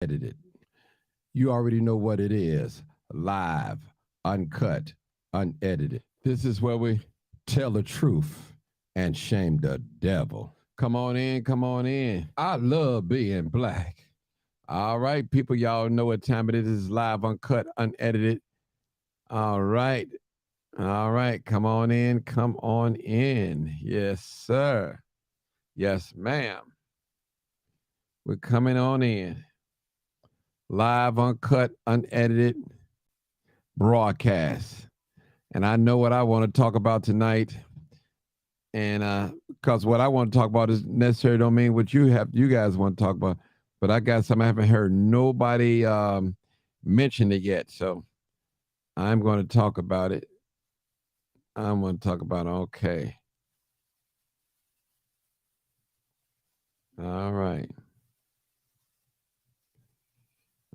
Edited. You already know what it is. Live, uncut, unedited. This is where we tell the truth and shame the devil. Come on in, come on in. I love being black. All right, people, y'all know what time it is. This is live, uncut, unedited. All right. All right. Come on in. Come on in. Yes, sir. Yes, ma'am. We're coming on in. Live, uncut, unedited broadcast. And I know what I want to talk about tonight. And because what I want to talk about is necessary don't mean what you guys want to talk about. But I got some I haven't heard nobody mention it yet. So I'm going to talk about it. I'm going to talk about it. Okay. All right.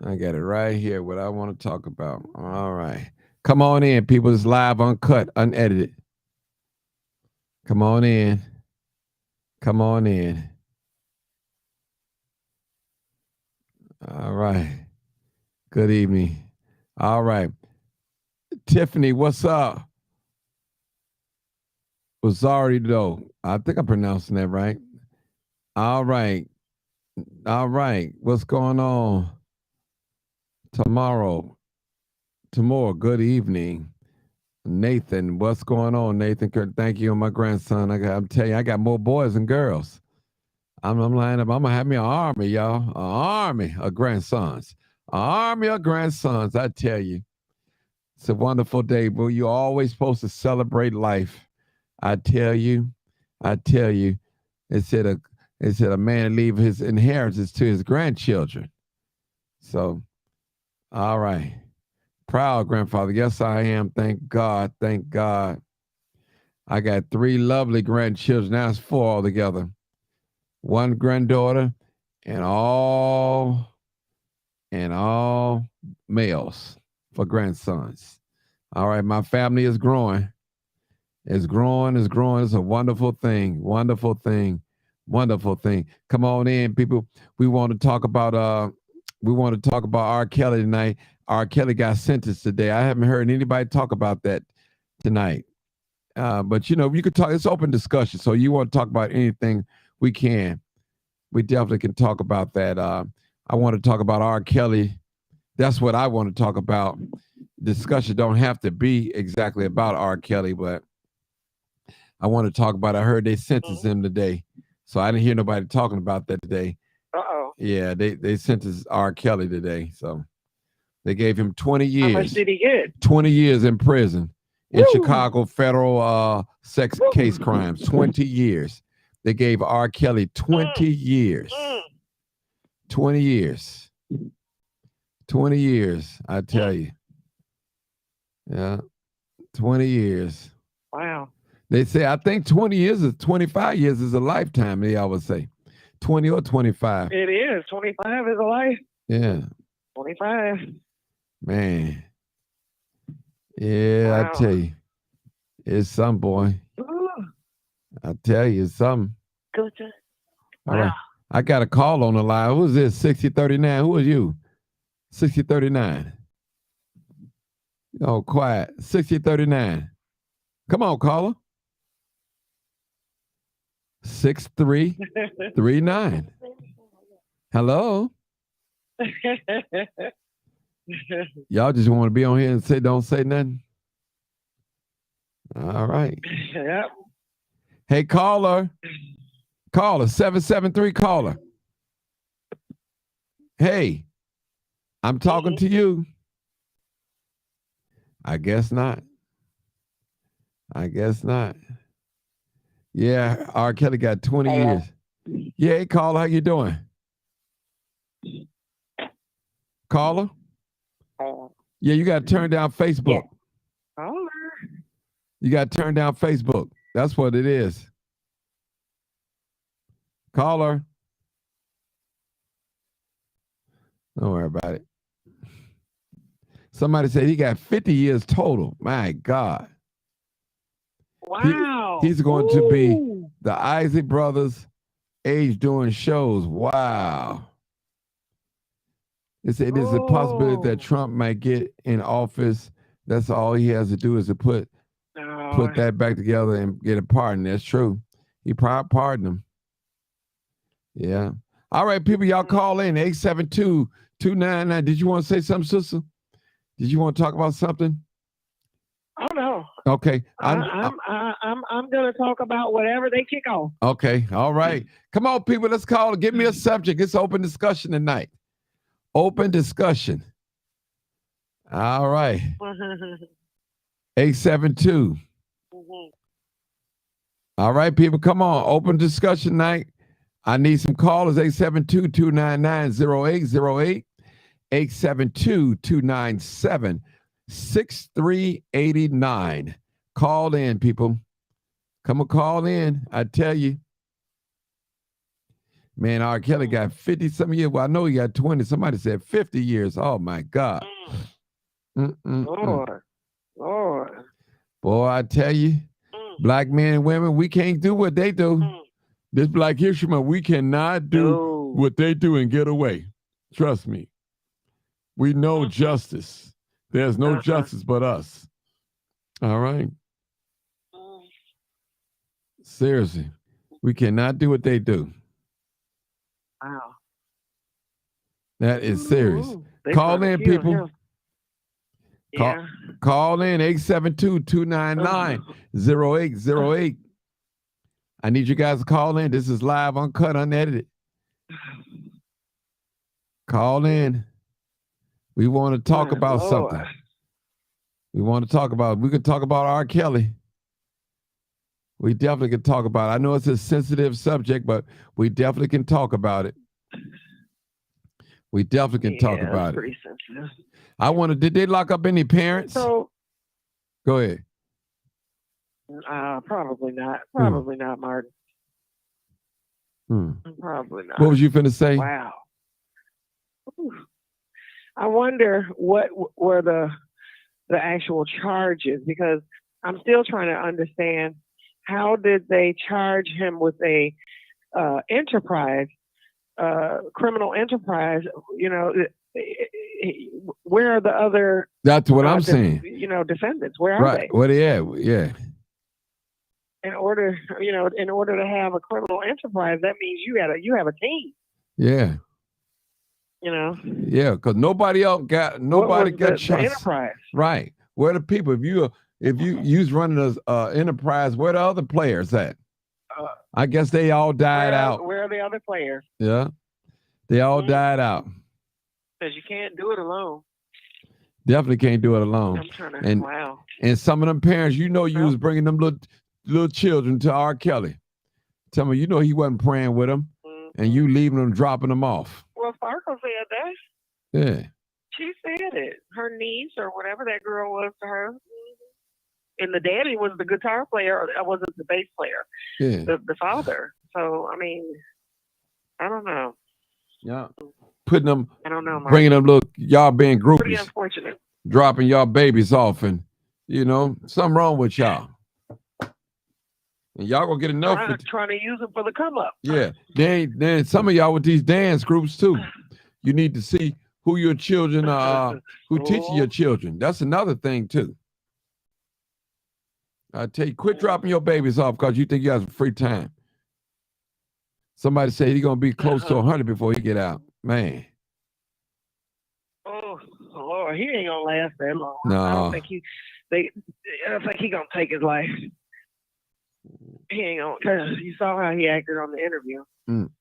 I got it right here, what I want to talk about. All right. Come on in, people. It's live, uncut, unedited. Come on in. Come on in. All right. Good evening. All right. Tiffany, what's up? Sorry though. I think I'm pronouncing that right. All right. All right. What's going on? Tomorrow. Tomorrow. Good evening. Nathan, what's going on, Nathan? Thank you, my grandson. I'm telling you, I got more boys than girls. I'm lining up. I'm gonna have me an army, y'all. An army of grandsons. An army of grandsons. I tell you, it's a wonderful day, bro. You're always supposed to celebrate life. I tell you, I tell you. It said a man leave his inheritance to his grandchildren. So, all right. Proud grandfather. Yes, I am. Thank God. Thank God. I got three lovely grandchildren. Now it's four altogether. One granddaughter and all males for grandsons. All right, my family is growing. It's growing, it's growing. It's a wonderful thing. Wonderful thing. Wonderful thing. Come on in, people. We want to talk about R. Kelly tonight. R. Kelly got sentenced today. I haven't heard anybody talk about that tonight. But you could talk. It's open discussion. So you want to talk about anything, we can. We definitely can talk about that. I want to talk about R. Kelly. That's what I want to talk about. Discussion don't have to be exactly about R. Kelly, but I want to talk about. I heard they sentenced him today, so I didn't hear nobody talking about that today. Yeah, they sentenced R. Kelly today, so they gave him 20 How much years. did he get? 20 years in prison in Woo! Chicago federal sex case crimes. 20 years. They gave R. Kelly 20 years. 20 years. 20 years, I tell you. Yeah. 20 years. Wow. They say, I think 20 years is 25 years is a lifetime, they always say. 20 or 25. It is. 25 is a life. Yeah. 25. Man. Yeah, Wow. I tell you. It's some boy. Ooh. I tell you, it's something. Good. All right. I got a call on the line. Who's this? 6039. Who are you? 6039. Oh, quiet. 6039. Come on, caller. 6339. Hello? Y'all just want to be on here and don't say nothing? All right. Yep. Hey, caller. Caller, 773 caller. Hey, I'm talking to you. I guess not. I guess not. Yeah, R. Kelly got 20 years. Yeah, hey, caller, how you doing? Caller? Yeah, you got to turn down Facebook. Caller. You got to turn down Facebook. That's what it is. Caller. Don't worry about it. Somebody said he got 50 years total. My God. Wow. He's going to be the Isaac Brothers age doing shows. Wow. It is a possibility that Trump might get in office. That's all he has to do is to put that back together and get a pardon. That's true. He probably pardoned him. Yeah. All right, people, y'all call in 872-299. Did you want to say something, sister? Did you want to talk about something? Oh no. Okay. I'm gonna talk about whatever they kick off. Okay. All right. Come on, people. Let's call. Give me a subject. It's open discussion tonight. Open discussion. All right. 872. All right, people. Come on. Open discussion night. I need some callers. 872-299-0808. 872-297-6389. Call in, people. Come on, call in. I tell you. Man, R. Kelly got 50-some years. Well, I know he got 20. Somebody said 50 years. Oh, my God. Lord. Boy, I tell you, black men and women, we can't do what they do. This Black History Month, we cannot do what they do and get away. Trust me. We know justice. There's no justice but us. All right? Seriously. We cannot do what they do. Wow. That is serious. Call in, people. Call in 872-299-0808. I need you guys to call in. This is live, uncut, unedited. Call in. We want to talk about something. We can talk about R. Kelly. We definitely can talk about it. I know it's a sensitive subject, but we definitely can talk about it. We definitely can talk about it. Pretty sensitive. Did they lock up any parents? So, go ahead. Probably not. Probably not, Martin. Probably not. What was you finna say? Wow. I wonder what were the actual charges, because I'm still trying to understand how did they charge him with a enterprise, criminal enterprise? You know, where are the other? That's what I'm saying. Defendants. Where are they? Where they at? Yeah. In order to have a criminal enterprise, that means you have a team. Yeah. Yeah, because nobody got charged. Enterprise. Right. Where are the people? If you was running an enterprise, where are the other players at? I guess they all died out. Where are the other players? Yeah. They all died out. Because you can't do it alone. Definitely can't do it alone. I'm trying to, wow. And some of them parents, you was bringing them little children to R. Kelly. Tell me, he wasn't praying with them, and you leaving them, dropping them off. Well, Farco said that. Yeah. She said it. Her niece or whatever that girl was to her. And the daddy was the guitar player, or wasn't the bass player. Yeah. The father. So, I mean, I don't know. Yeah. Putting them, I don't know, Mark. Bringing them, y'all being groupies. Pretty unfortunate. Dropping y'all babies off, and, something wrong with y'all. And y'all gonna get enough. Trying to use them for the come up. Yeah. Then some of y'all with these dance groups too. You need to see who your children are, who teaching your children. That's another thing too. I tell you, quit dropping your babies off because you think you have some free time. Somebody said he's gonna be close to 100 before he get out. Man. Oh Lord, he ain't gonna last that long. No. I don't think he gonna take his life. He ain't gonna, cause you saw how he acted on the interview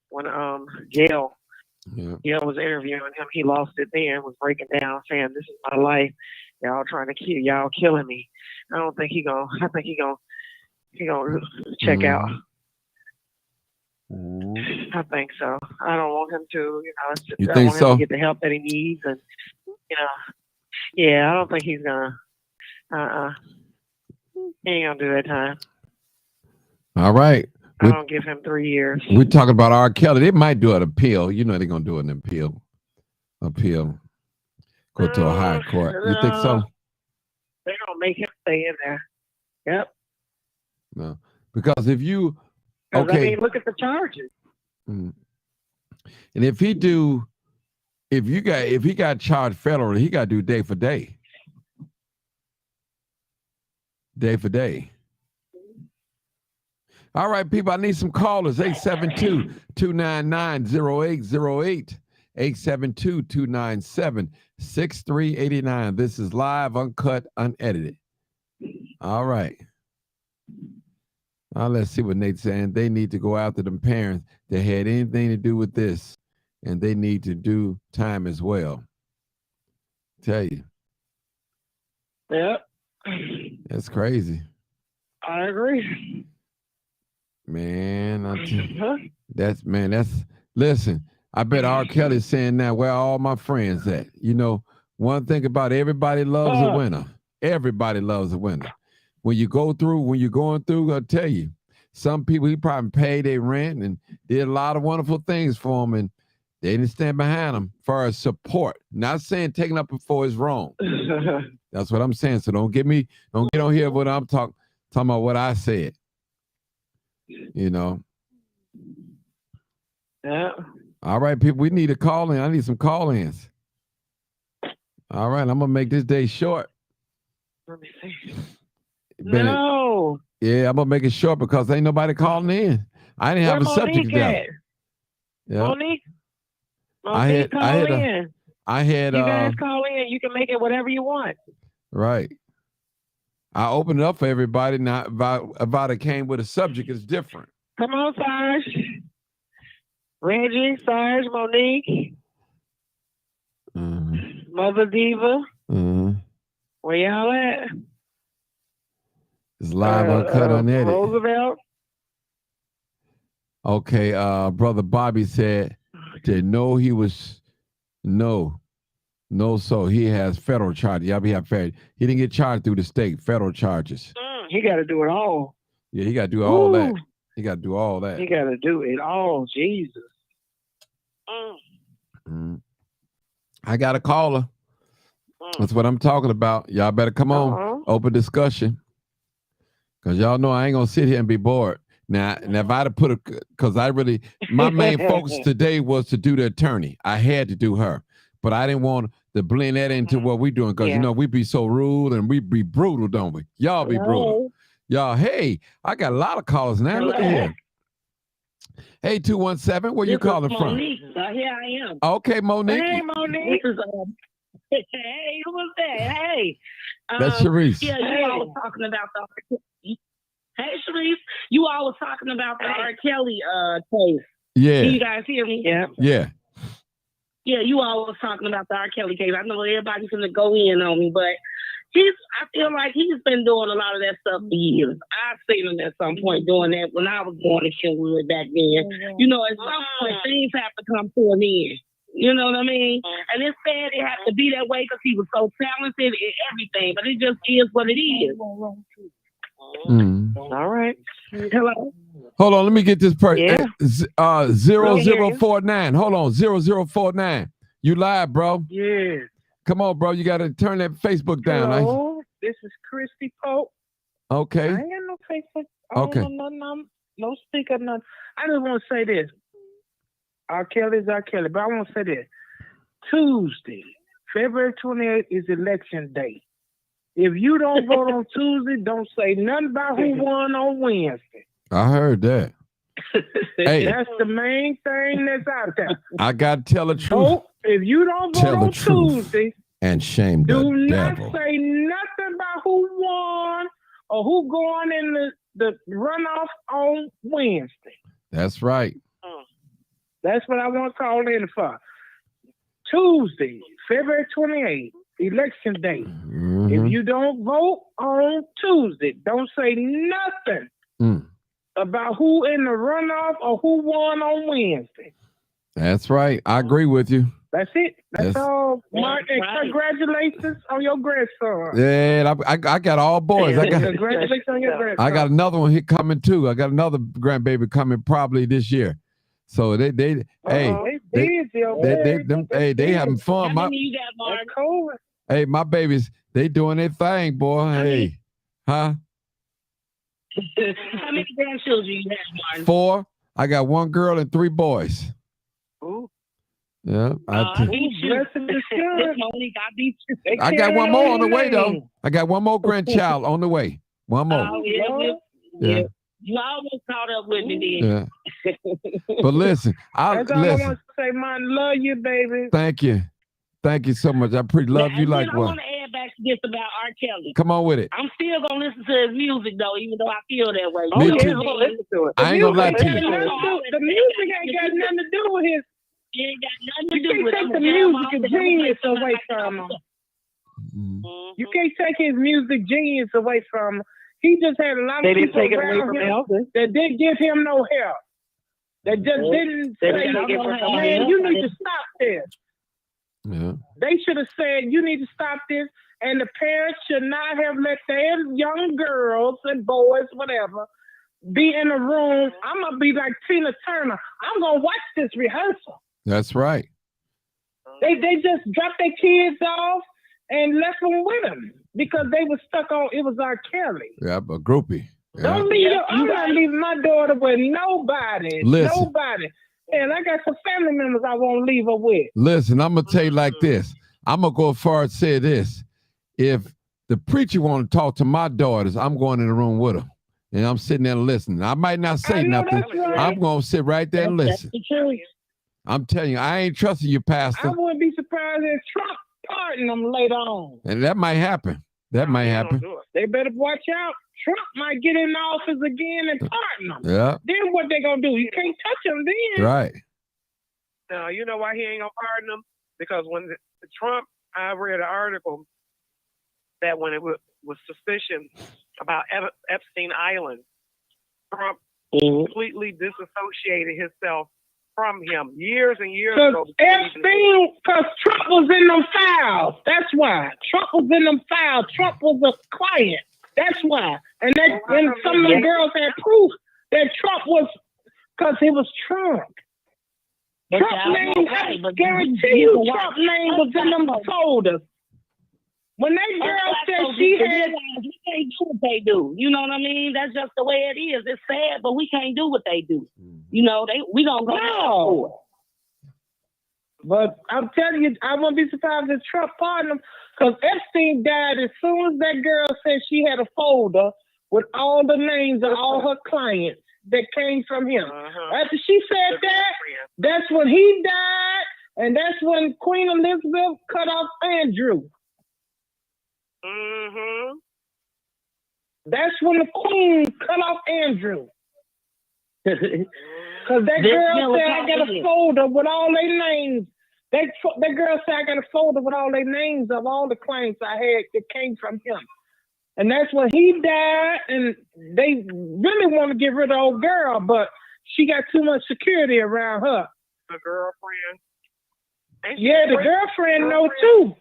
when Gail was interviewing him. He lost it then, was breaking down, saying, "This is my life. Y'all trying to kill, y'all killing me." I think he gonna check out. I think so. I don't want him to, You I think want so? him to get the help that he needs, and yeah, I don't think he's gonna. He ain't gonna do that time. All right. I don't give him 3 years. We're talking about R. Kelly. They might do an appeal. They're going to do an appeal. Go to a higher court. You think so? They're going to make him stay in there. Yep. No. Because if you... Okay. I mean, look at the charges. And if he do if he got charged federally, he got to do day for day. Day for day. All right, people, I need some callers. 872-299-0808. 872-297-6389. This is live, uncut, unedited. All right. Now let's see what Nate's saying. They need to go after them parents that had anything to do with this, and they need to do time as well. Tell you. Yep. That's crazy. I agree. Man, listen, I bet R. Kelly's saying now, where are all my friends at? You know, one thing about everybody loves a winner. Everybody loves a winner. When you're going through, I'll tell you, some people, he probably paid their rent and did a lot of wonderful things for them, and they didn't stand behind him for support. Not saying taking up for is wrong. That's what I'm saying. So don't get on here what I'm talking about what I said. You know. Yeah. All right, people, we need a call in. I need some call-ins. All right, I'm gonna make this day short. Let me see. No. Yeah, I'm gonna make it short because ain't nobody calling in. I didn't have a subject together. Yeah. Monique, call in. You guys call in. You can make it whatever you want. Right. I opened it up for everybody. Now, about it came with a subject is different. Come on, Sarge. Reggie, Sarge, Monique, Mother Diva. Where y'all at? It's live, uncut, unedited. Roosevelt. Okay, Brother Bobby said that so he has federal charges. He didn't get charged through the state, federal charges. He got to do it all. Yeah, he got to do all that. He got to do all that. He got to do it all, Jesus. I got a caller. That's what I'm talking about. Y'all better come on. Open discussion. Because y'all know I ain't going to sit here and be bored. Now if I'd have because my main focus today was to do the attorney. I had to do her. But I didn't want to blend that into what we're doing because, we be so rude and we be brutal, don't we? Y'all be brutal. Y'all, hey, I got a lot of callers now. Look at here. Hey, 217, where you calling from? Monique. Here I am. Okay, Monique. Hey, Monique. Hey, who was that? Hey. That's Sharice. Yeah, you all was talking about Hey, Sharice. You all was talking about the R. Kelly case. Yeah. Can you guys hear me? Yeah. Yeah. Yeah, you all was talking about the R. Kelly case. I know everybody's going to go in on me, but I feel like he's been doing a lot of that stuff for years. I've seen him at some point doing that when I was going to Kenwood back then. You know, at some point, things have to come to an end. You know what I mean? And it's sad it had to be that way because he was so talented and everything, but it just is what it is. All right. Hello? Hold on, let me get this person. Yeah. 0049. Hold on, 0049. You live, bro. Yeah. Come on, bro. You got to turn that Facebook down. Hello, this is Christy Pope. Okay. I ain't got no Facebook. Okay. No speaker, nothing. I just want to say this. R. Kelly is R. Kelly, but I want to say this. Tuesday, February 28th is election day. If you don't vote on Tuesday, don't say nothing about who won on Wednesday. I heard that. Hey, that's the main thing that's out there. I got to tell the truth. Vote. If you don't vote on Tuesday, and shame the do not devil. say nothing about who won or who going in the runoff on Wednesday. That's right. That's what I want to call in for. Tuesday, February 28th, election day. If you don't vote on Tuesday, don't say nothing about who in the runoff or who won on Wednesday. That's right. I agree with you. That's it. That's all, Mark. And congratulations on your grandson. Yeah, I got all boys. Congratulations on your grandson. I got another one here coming too. I got another grandbaby coming probably this year. So they having fun. How many you got, Mark? Hey, my babies, they doing their thing, boy. Hey, huh? How many grandchildren you have, Martin? 4. I got 1 girl and 3 boys. Ooh. Yeah. I got one more on the way, though. I got one more grandchild on the way. One more. Yeah. You almost caught up with me then. Yeah. But listen, I want to say, man, love you, baby. Thank you. Thank you so much. I pretty love you like one. I want to add back to this about R. Kelly. Come on with it. I'm still going to listen to his music, though, even though I feel that way. Me too. Listen to it. I ain't going to lie to you. The music ain't got nothing to do with his. It ain't got nothing to do with it. You can't take the music genius away from him. You can't take his music genius away from him. He just had a lot of people around him that didn't give him no help. That just didn't say, man, you need to stop this. Yeah. They should have said, you need to stop this. And the parents should not have let their young girls and boys, whatever, be in a room. I'm going to be like Tina Turner. I'm going to watch this rehearsal. That's right. They just dropped their kids off and left them with them because they were stuck on, it was R. Kelly. Yeah, a groupie. Yeah. Don't leave I'm not leaving my daughter with nobody. Listen. Nobody. And I got some family members I won't leave her with. Listen, I'm going to tell you like this. I'm going to go as far as say this. If the preacher want to talk to my daughters, I'm going in the room with them. And I'm sitting there listening. I might not say nothing. Right. I'm going to sit right there and listen. I'm telling you, I ain't trusting you, Pastor. I wouldn't be surprised if Trump pardon them later on. And that might happen. That might happen. They better watch out. Trump might get in office again and pardon them. Yeah. Then what they gonna do? You can't touch them then. Right. No, you know why he ain't gonna pardon them? Because when Trump, I read an article that when it was suspicion about Epstein Island, Trump completely disassociated himself from him years and years ago. Epstein, because Trump was in them files. That's why. Trump was in them files. Trump was a client. That's why. And some of the girls had proof that Trump was, because he was Trump. Trump name, I guarantee you, Trump name was in them folders. When that girl said she had, we can't do what they do. You know what I mean? That's just the way it is. It's sad, but we can't do what they do. You know, we don't go for it. But I'm telling you, I won't be surprised if Trump pardoned him, because Epstein died as soon as that girl said she had a folder with all the names of all her clients that came from him. After she said that, that's when he died, and that's when Queen Elizabeth cut off Andrew. That's when the Queen cut off Andrew. Because that girl said, I got a folder with all their names. That girl said, I got a folder with all their names of all the clients I had that came from him. And that's when he died, and they really want to get rid of the old girl, but she got too much security around her. The girlfriend? Yeah, the girlfriend know too.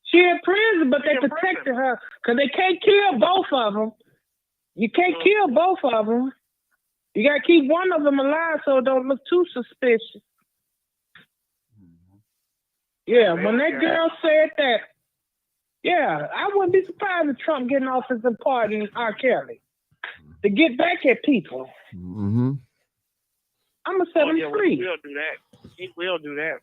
She in prison, but they protected her because they can't kill both of them. You can't kill both of them. You got to keep one of them alive so it don't look too suspicious. Yeah, when that girl said that, yeah, I wouldn't be surprised if Trump get in office and pardon R. Kelly to get back at people. I'm going to set him free. He will do that. He will do that.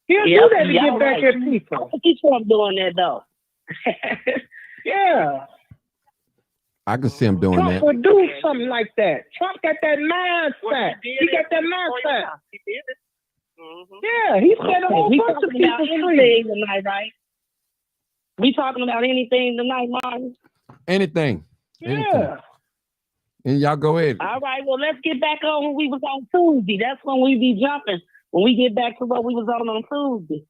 He'll do that to get back at people. I see Trump doing that, though. Yeah. I can see him doing Trump that. would do something like that. Trump got that mindset. He got that mindset. He did it. Yeah, he said a whole bunch of people free tonight, right? We talking about anything tonight, Martin? Anything. Yeah. And y'all go ahead. All right, well, let's get back on when we was on Tuesday. That's when we be jumping. When we get back to what we was on Tuesday.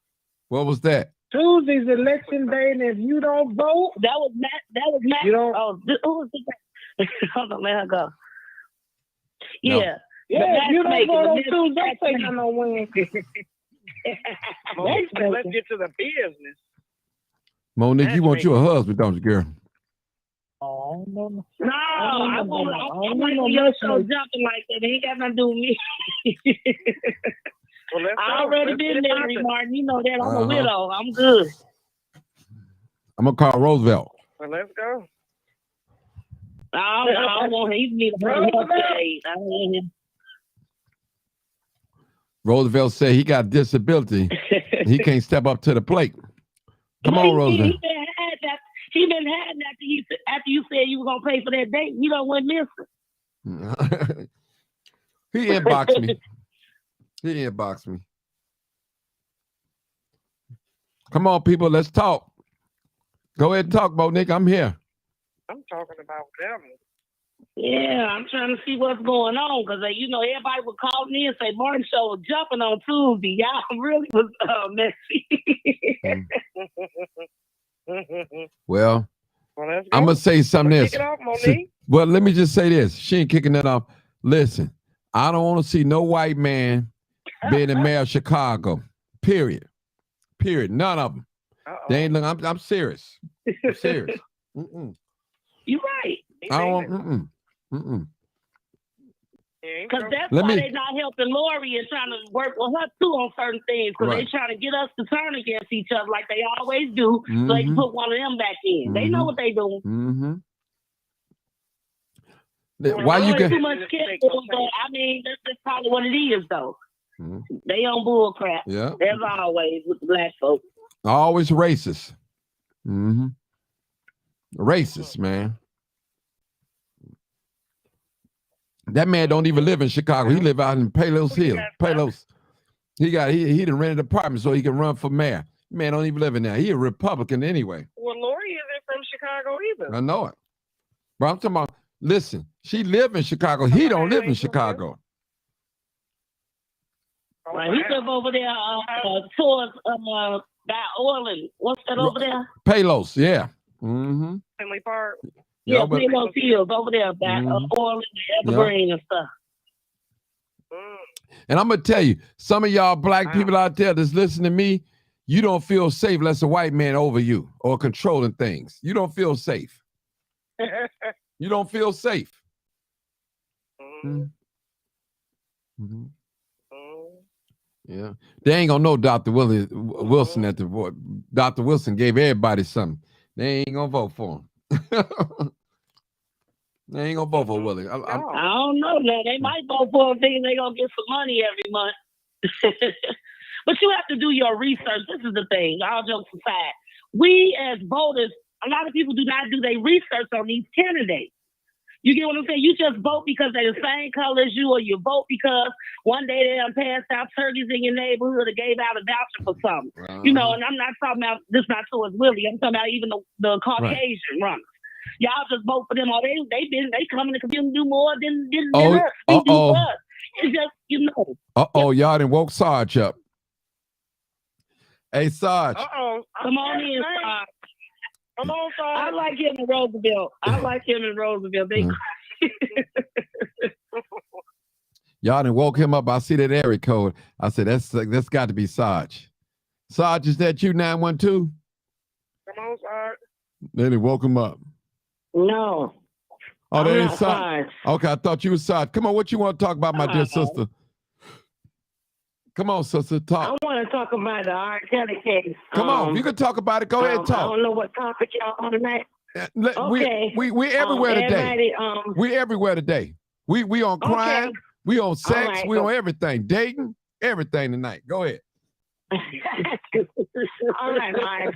What was that? Tuesday's election day, and if you don't vote, that was Matt. You don't. Oh, who was it? Hold on, let her go. No. Yeah. Yeah, if you don't vote on Tuesday, don't take no Wednesday. Let's get to the business. Monique, you want you a husband, don't you, girl? Oh, no. No, I want your show jumping like that. It ain't got nothing to do with me. Well, I already been there, Martin. You know that. I'm a widow. I'm good. I'm going to call Roosevelt. Well, let's go. I don't want him. He need a help today. I don't want him. Roosevelt said he got a disability. He can't step up to the plate. Come on, Roosevelt. He been had that after you said you were gonna pay for that date. You don't want missing. He inboxed me. He inboxed me. Come on, people, let's talk. Go ahead and talk, Monique. I'm here. I'm talking about them. Yeah, I'm trying to see what's going on because everybody would call me and say Martin Show was jumping on Tuesday. Y'all really was messy. Well, I'm gonna say something else. Well, let me just say this. She ain't kicking it off. Listen, I don't want to see no white man being the mayor of Chicago. Period. None of them. They ain't. I'm serious. I'm serious. You're right. I don't want. Because that's why they're not helping Lori and trying to work with her too on certain things. Because they're trying to get us to turn against each other like they always do, so they can put one of them back in. They know what they doing. Why you get too much schedule, but I mean that's probably what it is though. They on bull crap. Yeah. As always with the black folks. Always racist. Racist, man. That man don't even live in Chicago. He live out in Palos Hill. Palos. He done rented an apartment so he can run for mayor. Man don't even live in there. He a Republican anyway. Well, Lori isn't from Chicago either. I know it. But I'm talking about, listen, she live in Chicago. He don't live in Chicago. Right, he live over there towards by Orland. What's that over there? Palos, yeah. Finley Park. Yeah, Palos Hills over there by Orland, Evergreen and stuff. And I'm gonna tell you, some of y'all black people out there that's listening to me, you don't feel safe unless a white man over you or controlling things. You don't feel safe. You don't feel safe. Yeah, they ain't gonna know Dr. Wilson at the vote. Dr. Wilson gave everybody something. They ain't gonna vote for him. They ain't gonna vote for Willie. I don't know now. They might vote for him thinking they gonna get some money every month. But you have to do your research. This is the thing. All jokes aside, we as voters, a lot of people do not do their research on these candidates. You get what I'm saying? You just vote because they're the same color as you, or you vote because one day they done passed out turkeys in your neighborhood or gave out a voucher for something. And I'm not talking about this, not towards Willie. I'm talking about even the Caucasian runners. Y'all just vote for them. Or they come in the community do more than us. They do us. It's just, y'all done woke Sarge up. Hey, Sarge. Come on in, Sarge. Come on, Sarge. I like him in Roosevelt. They Y'all done woke him up. I see that area code. I said, that's got to be Sarge. Sarge, is that you, 912? Come on, Sarge. Then he woke him up. No. Oh, that ain't Sarge. Okay, I thought you was Sarge. Come on, what you want to talk about, my dear sister? Come on, sister, talk. I want to talk about the R. Kelly case. Come on, you can talk about it. Go ahead and talk. I don't know what topic y'all on tonight. Okay. We everywhere today. We everywhere today. We on crime. We on sex. Right, we on everything. Dating, everything tonight. Go ahead. All right, Mike.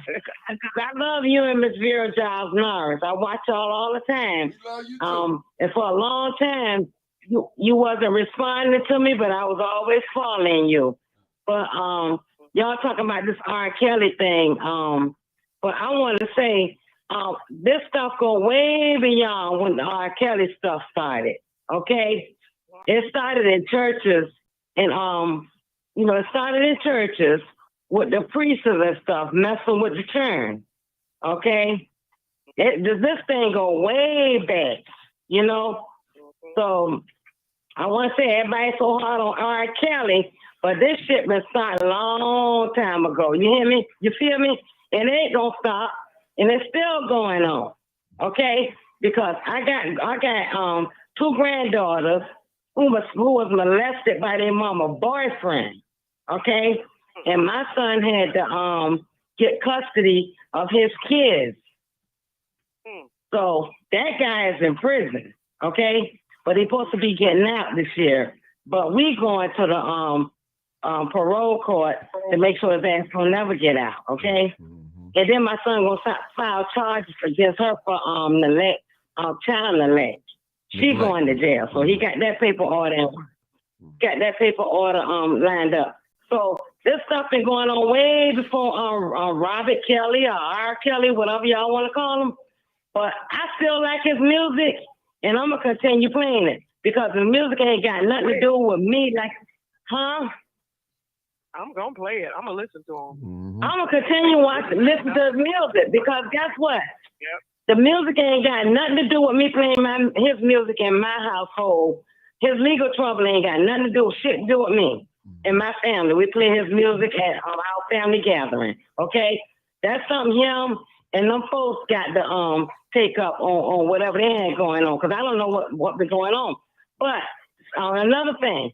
I love you and Miss Vera Giles Norris. I watch y'all all the time. Love you too. And for a long time, you wasn't responding to me, but I was always following you. But y'all talking about this R. Kelly thing. But I want to say this stuff go way beyond when the R. Kelly stuff started. Okay, it started in churches, and it started in churches with the priests and stuff messing with the churn. Okay, this thing go way back. So I want to say everybody's so hard on R. Kelly, but this shit been started a long time ago. You hear me? You feel me? And it ain't gonna stop, and it's still going on. Okay, because I got two granddaughters who was molested by their mama boyfriend. Okay, and my son had to get custody of his kids. So that guy is in prison. Okay. But he's supposed to be getting out this year. But we going to parole court to make sure his ass will never get out, okay? And then my son gonna file charges against her for child neglect. She going to jail, so he got that paper order. Lined up. So this stuff been going on way before Robert Kelly or R. Kelly, whatever y'all want to call him. But I still like his music, and I'm gonna continue playing it because the music ain't got nothing to do with me. Like, huh? I'm gonna play it. I'm gonna listen to him. I'm gonna continue listen to his music because guess what? The music ain't got nothing to do with me playing his music in my household. His legal trouble ain't got nothing to do with me and my family. We play his music at our family gathering. Okay, that's something him and them folks got to take up on whatever they had going on because I don't know what been going on. But another thing,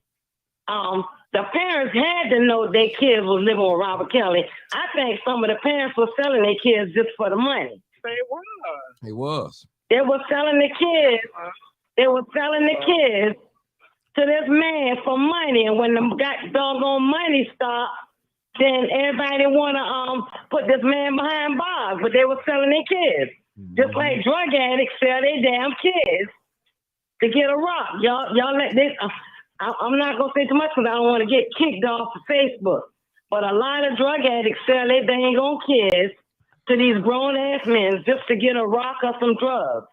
the parents had to know their kids was living with Robert Kelly. I think some of the parents were selling their kids just for the money. He was. They were selling the kids. They were selling the kids to this man for money, and when the doggone money stopped, then everybody want to put this man behind bars. But they were selling their kids, just like drug addicts sell their damn kids to get a rock. Y'all let this. I'm not gonna say too much because I don't want to get kicked off of Facebook. But a lot of drug addicts sell their dang old kids to these grown ass men just to get a rock or some drugs.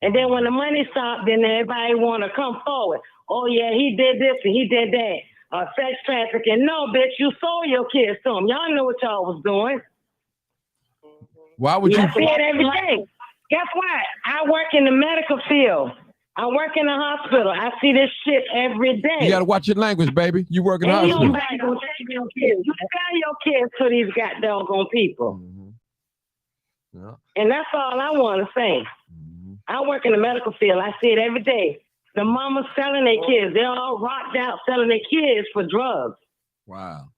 And then when the money stopped, then everybody want to come forward. Oh yeah, he did this and he did that. Sex trafficking. No, bitch, you sold your kids to him. Y'all know what y'all was doing. Why would you? I see it every day. Guess what? I work in the medical field. I work in the hospital. I see this shit every day. You gotta watch your language, baby. You work in the hospital. Nobody gonna take your kids. You sell your kids to these goddamn people. Yeah. And that's all I want to say. I work in the medical field. I see it every day. The mamas selling their kids. They're all rocked out selling their kids for drugs. Wow.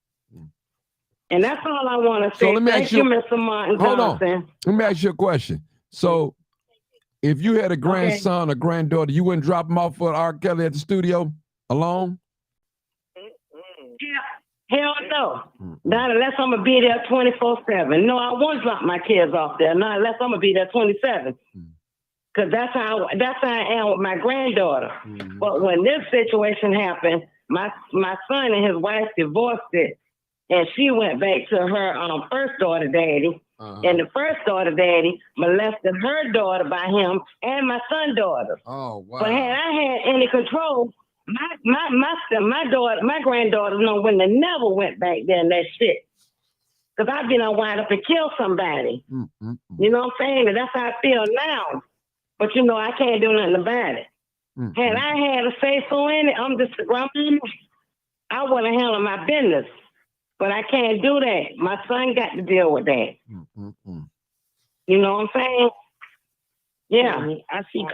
And that's all I want to say. So let me Thank ask you, Mr. Martin Johnson. On. Let me ask you a question. So if you had a grandson or granddaughter, you wouldn't drop them off for R. Kelly at the studio alone? Yeah. Hell no. Not unless I'm going to be there 24/7. No, I won't drop my kids off there. Not unless I'm going to be there 27. Because that's how I am with my granddaughter. But when this situation happened, my son and his wife divorced it. And she went back to her first daughter daddy. And the first daughter daddy molested her daughter by him and my son's daughter. Oh, wow. But had I had any control, my granddaughter wouldn't have never went back there and that shit. Because I've been wind up and kill somebody. You know what I'm saying? And that's how I feel now. But I can't do nothing about it. Had I had a say so in it, I'm just a grandma. I would have handled my business. But I can't do that. My son got to deal with that. You know what I'm saying? Yeah. I see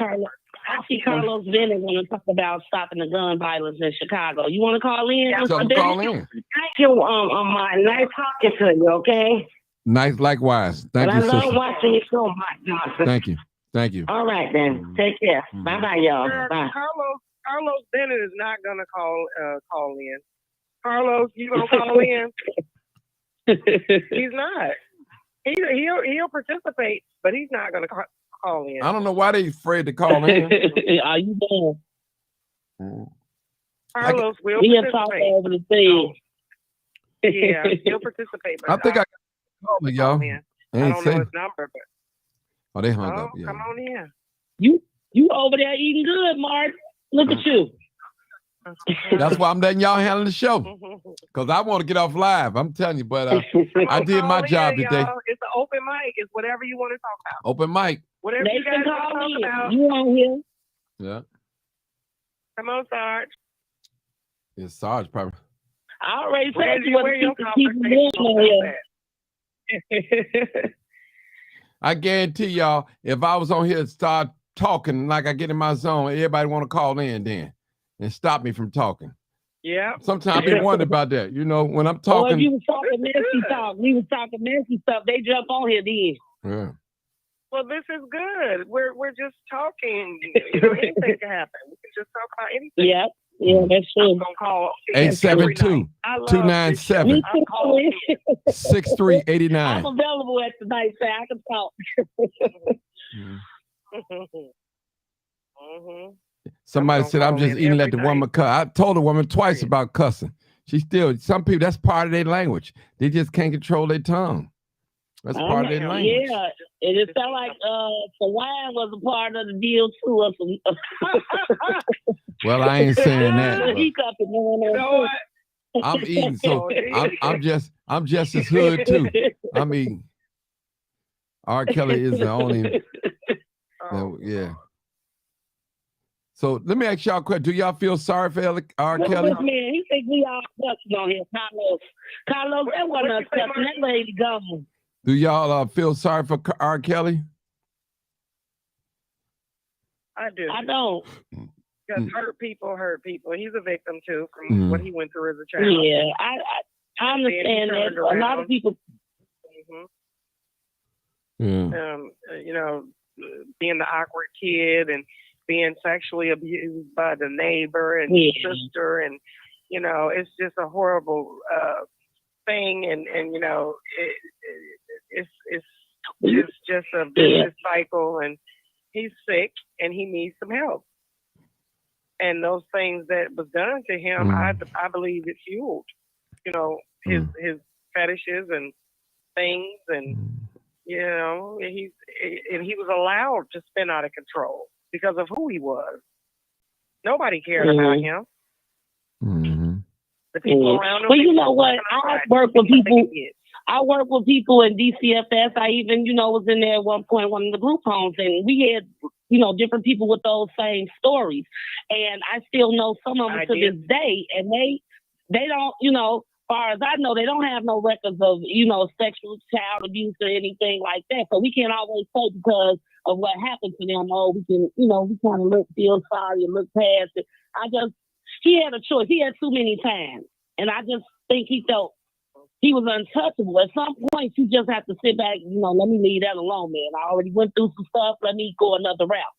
Carlos Bennett want to talk about stopping the gun violence in Chicago. You want to call in? Call in. Thank you, Martin. Nice talking to you, okay? Nice, likewise. Thank you, sister. I love watching your show, Mike Johnson. Thank you. All right, then. Take care. Bye-bye, y'all. Bye. Carlos Bennett is not going to call in. Carlos, you gonna call in? He's not. He'll participate, but he's not gonna call in. I don't know why they're afraid to call in. Are you done? Carlos will he'll participate. Talk over the thing. Yeah, he'll participate. I think I got a call, y'all. I don't know his number, but they hung up. Yeah. Come on in. You over there eating good, Mark? Look at you. That's why I'm letting y'all handle the show, because I want to get off live. I'm telling you, but I did my job today. It's an open mic. It's whatever you want to talk about. Open mic. Whatever they you guys can want call to talk about. You on here? Yeah. Come on, Sarge. It's Sarge, probably. I already said you want to keep here. I guarantee y'all, if I was on here and start talking like I get in my zone, everybody want to call in then and stop me from talking. Yeah. Sometimes I be wondering about that. When I'm talking. Or if you was talking messy talk, we was talking messy stuff, they jump on here then. Yeah. Well, this is good. We're just talking. Anything can happen. We can just talk about anything. Yeah. Yeah, that's true. I'm gonna call 872-297-6389. I'm available at the night, so I can talk. Somebody said I'm just eating let the woman cuss. I told the woman twice about cussing. She still, some people, that's part of their language. They just can't control their tongue. That's part of their language. Yeah, and it felt like Sawan was a part of the deal too. Well, I ain't saying that. You know what? I'm eating, so I'm just as hood too. I'm eating. R. Kelly is the only. Yeah. So let me ask y'all a question. Do y'all feel sorry for R. Kelly? Man, he think we all cussing on here. Carlos, that wasn't us cussing. That lady gone. Do y'all feel sorry for R. Kelly? I do. I don't. Because hurt people. He's a victim too from what he went through as a child. Yeah, I understand that. A lot of people. You know, being the awkward kid and being sexually abused by the neighbor and sister, and you know, it's just a horrible thing, and you know, it's just a vicious cycle, and he's sick and he needs some help. And those things that was done to him, I believe it fueled, you know, his fetishes and things, and you know, he was allowed to spin out of control because of who he was. Nobody cared about him. The people around him. Well, you know what? I work with people. I work with people in DCFS. I even, you know, was in there at one point, one of the group homes, and we had, you know, different people with those same stories. And I still know some of them to this day, and they don't, you know, as far as I know, they don't have no records of, you know, sexual child abuse or anything like that. So we can't always say because of what happened to them, oh, we can, you know, we kind of feel sorry and look past it. He had a choice. He had too many times. And I just think he felt he was untouchable. At some point, you just have to sit back, you know, let me leave that alone, man. I already went through some stuff. Let me go another route,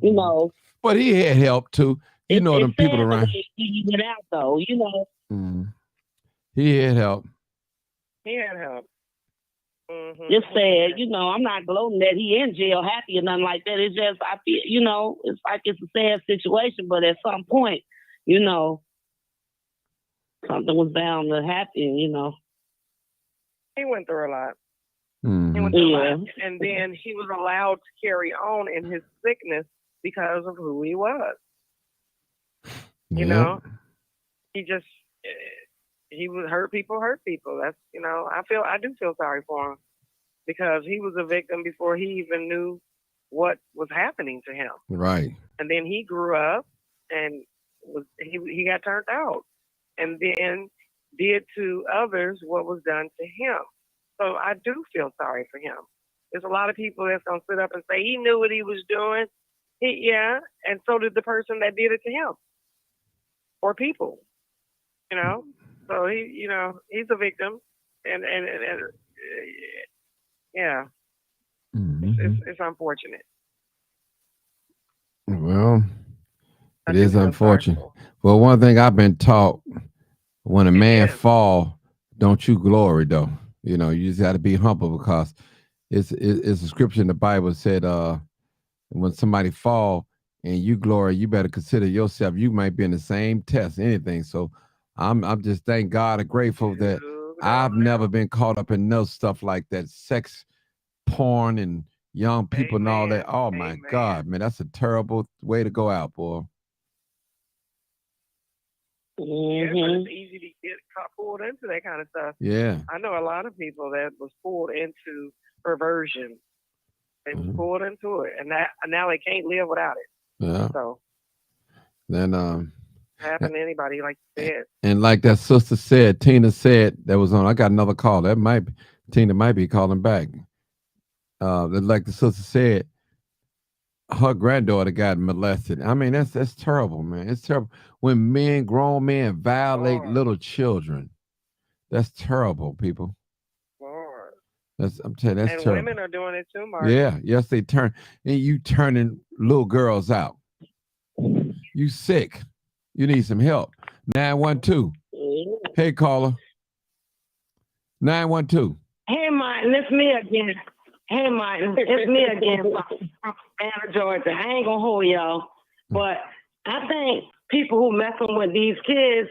you know. But he had help, too. You know, them people around. He went out, though, you know. He had help. It's sad, you know. I'm not gloating that he in jail happy or nothing like that. It's just, I feel, you know, it's like it's a sad situation, but at some point, you know, something was bound to happen, you know. He went through a lot. He went through a lot. And then he was allowed to carry on in his sickness because of who he was. You know, he would hurt people. That's, you know, I do feel sorry for him because he was a victim before he even knew what was happening to him. Right. And then he grew up and he got turned out and then did to others what was done to him. So I do feel sorry for him. There's a lot of people that's going to sit up and say he knew what he was doing. And so did the person that did it to him or people, you know. So he, you know, he's a victim, and yeah, it's unfortunate. Well, it is unfortunate. Well, one thing I've been taught: when a man fall, don't you glory though. You know, you just got to be humble because it's a scripture in the Bible said, when somebody fall and you glory, you better consider yourself. You might be in the same test, anything. So. I'm just thank God and grateful that I've never been caught up in no stuff like that, sex, porn, and young people and all that. Oh my God, man, that's a terrible way to go out, boy. Yeah, but it's easy to get pulled into that kind of stuff. Yeah, I know a lot of people that was pulled into perversion. They was pulled into it, and now they can't live without it. Yeah. So then happen to anybody, like you said. And like that sister said, Tina said that was on. I got another call. That might be Tina might be calling back. Like the sister said, her granddaughter got molested. I mean, that's terrible, man. It's terrible when grown men violate little children. That's terrible, people. I'm telling you, that's terrible. And women are doing it too, Mark. Yeah, yes, they turn and you turning little girls out. You sick. You need some help. 912. Hey, caller. 912. Hey, Martin, it's me again. Hey, Martin, it's me again from Atlanta, Georgia. I ain't gonna hold y'all, but I think people who messing with these kids,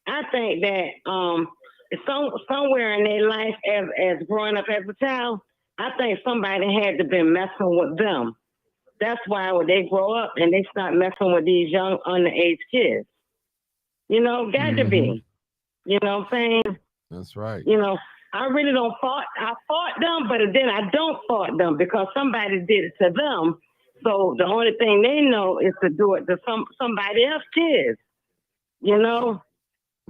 I think that somewhere in their life as growing up as a child, I think somebody had to been messing with them. That's why when they grow up and they start messing with these young underage kids. You know, got to be. You know what I'm saying? That's right. You know, I really don't fault. I fought them, but then I don't fault them because somebody did it to them. So the only thing they know is to do it to somebody else's kids. You know.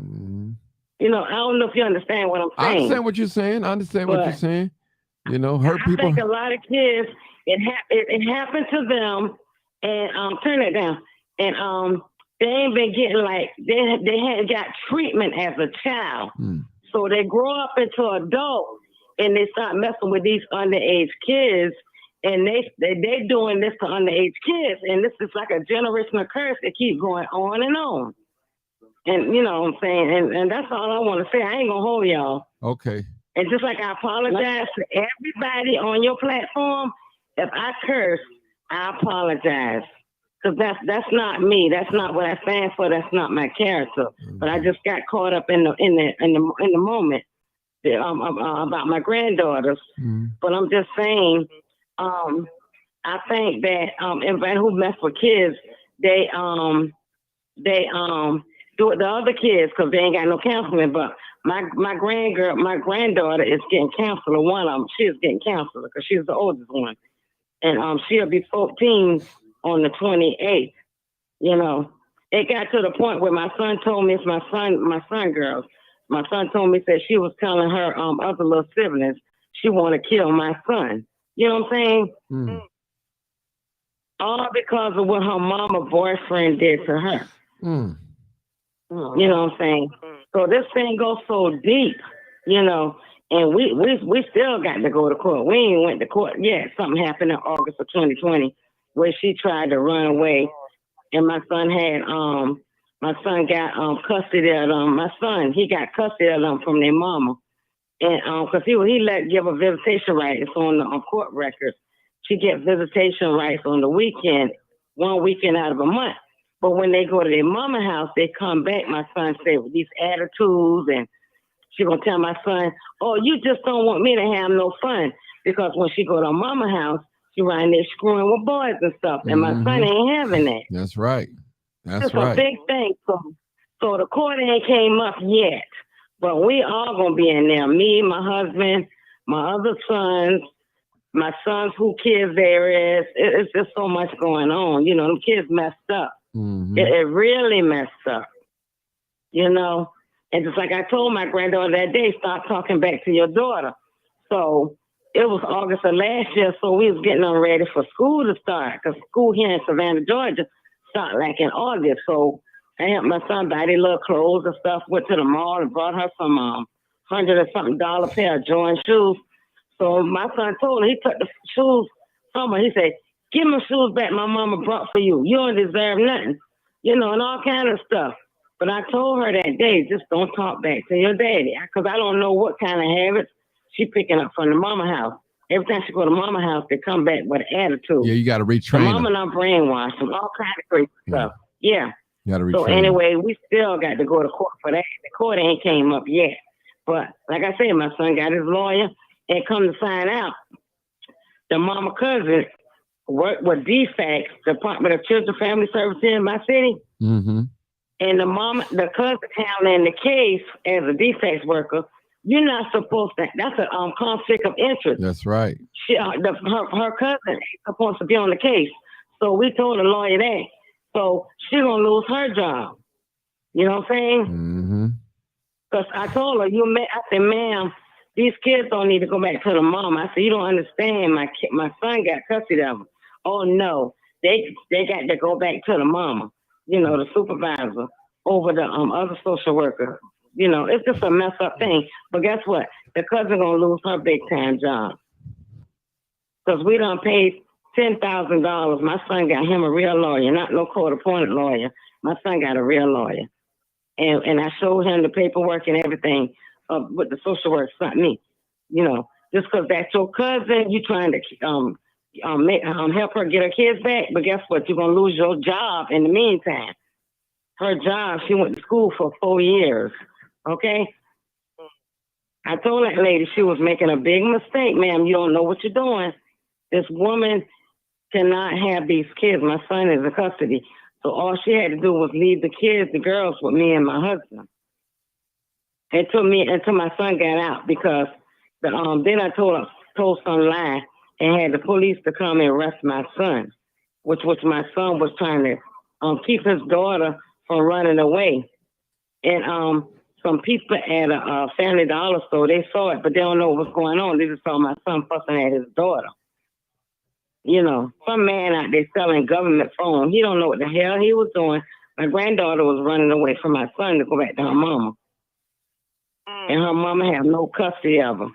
Mm-hmm. You know, I don't know if you understand what I'm saying. I understand what you're saying. What you're saying. You know, hurt people. I think a lot of kids, it happened to them, and turn it down, and they ain't been getting they hadn't got treatment as a child. So they grow up into adults and they start messing with these underage kids, and they doing this to underage kids, and this is like a generational curse that keep going on and on. And you know what I'm saying, and that's all I want to say. I ain't gonna hold y'all. Okay. And just like I apologize to everybody on your platform, if I curse, I apologize. Because that's not me. That's not what I stand for. That's not my character. But I just got caught up in the moment about my granddaughters. But I'm just saying, I think that everybody who mess with kids, they do it to other kids because they ain't got no counseling. But my granddaughter is getting counselor. One of them, she is getting counselor because she's the oldest one, and she'll be 14 on the 28th. You know, it got to the point where my son told me, it's my son girls. My son told me that she was telling her other little siblings she want to kill my son. You know what I'm saying? All because of what her mama boyfriend did to her. You know what I'm saying? So this thing goes so deep, you know, and we still got to go to court. We ain't went to court yet. Something happened in August of 2020 where she tried to run away, and my son got custody of them. My son, he got custody of them from their mama, and because he give a visitation rights on the court records. She get visitation rights on the weekend, one weekend out of a month. But when they go to their mama house, they come back, my son say, with these attitudes, and she gonna tell my son, oh, you just don't want me to have no fun. Because when she go to her mama house, she riding there screwing with boys and stuff. And my son ain't having that. That's right. That's right. It's a big thing. So the court ain't came up yet. But we all gonna be in there. Me, my husband, my other sons, my sons who kids there is. It's just so much going on. You know, them kids messed up. It really messed up, you know. And just like I told my granddaughter that day, start talking back to your daughter. So it was August of last year, so we was getting them ready for school to start, because school here in Savannah, Georgia, start like in August. So I helped my son buy their little clothes and stuff, went to the mall and brought her some $100 or something pair of Jordan shoes. So my son told her, he took the shoes from her. He said, give my shoes back my mama brought for you. You don't deserve nothing. You know, and all kind of stuff. But I told her that day, just don't talk back to your daddy. Because I don't know what kind of habits she picking up from the mama house. Every time she go to mama house, they come back with an attitude. Yeah, you got to retrain them. Mama not brainwashed them, all kind of crazy stuff. Yeah. You got to retrain So anyway, we still got to go to court for that. The court ain't came up yet. But like I said, my son got his lawyer, and come to find out, the mama cousin worked with DFACS, Department of Children Family Services in my city. And the cousin handling the case as a DFACS worker, you're not supposed to. That's a conflict of interest. That's right. Her cousin ain't supposed to be on the case. So we told the lawyer that. So she gonna lose her job. You know what I'm saying? Because I told her, I said, ma'am, these kids don't need to go back to the mom. I said, you don't understand. My son got custody of them. Oh no, they got to go back to the mama. You know, the supervisor over the other social worker. You know, it's just a mess up thing. But guess what? The cousin gonna lose her big time job because we done paid $10,000. My son got him a real lawyer, not no court appointed lawyer. My son got a real lawyer. And I showed him the paperwork and everything with the social work sent me. You know, just because that's your cousin, you trying to help her get her kids back. But guess what? You're going to lose your job in the meantime. Her job, she went to school for 4 years. Okay? I told that lady she was making a big mistake, ma'am. You don't know what you're doing. This woman cannot have these kids. My son is in custody. So all she had to do was leave the kids, the girls, with me and my husband. Until my son got out, because then I told some lie and had the police to come and arrest my son, which my son was trying to keep his daughter from running away. And some people at a Family Dollar store, they saw it, but they don't know what was going on. They just saw my son fussing at his daughter. You know, some man out there selling government phone. He don't know what the hell he was doing. My granddaughter was running away from my son to go back to her mama. And her mama have no custody of him.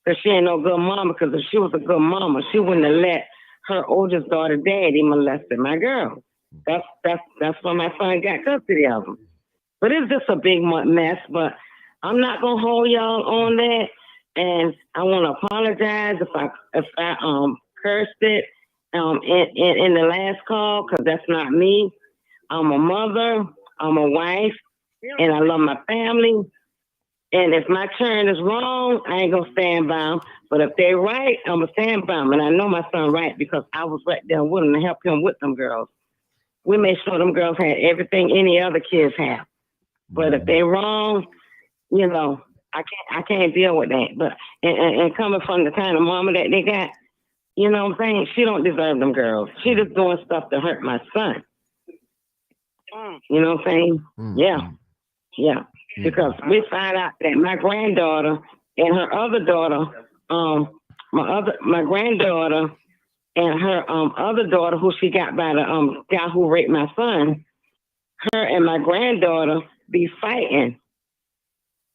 Because she ain't no good mama, because if she was a good mama, she wouldn't have let her oldest daughter daddy molested my girl. That's when my son got custody of him. But it's just a big mess, but I'm not gonna hold y'all on that. And I wanna apologize if I cursed it in the last call, because that's not me. I'm a mother, I'm a wife, and I love my family. And if my turn is wrong, I ain't gonna stand by them. But if they right, I'm gonna stand by them. And I know my son right, because I was right there with him to help him with them girls. We made sure them girls had everything any other kids have. But if they wrong, you know, I can't deal with that. But and coming from the kind of mama that they got, you know what I'm saying? She don't deserve them girls. She just doing stuff to hurt my son. You know what I'm saying? Yeah. Because we found out that my granddaughter and her other daughter, my granddaughter and her other daughter, who she got by the guy who raped my son, her and my granddaughter be fighting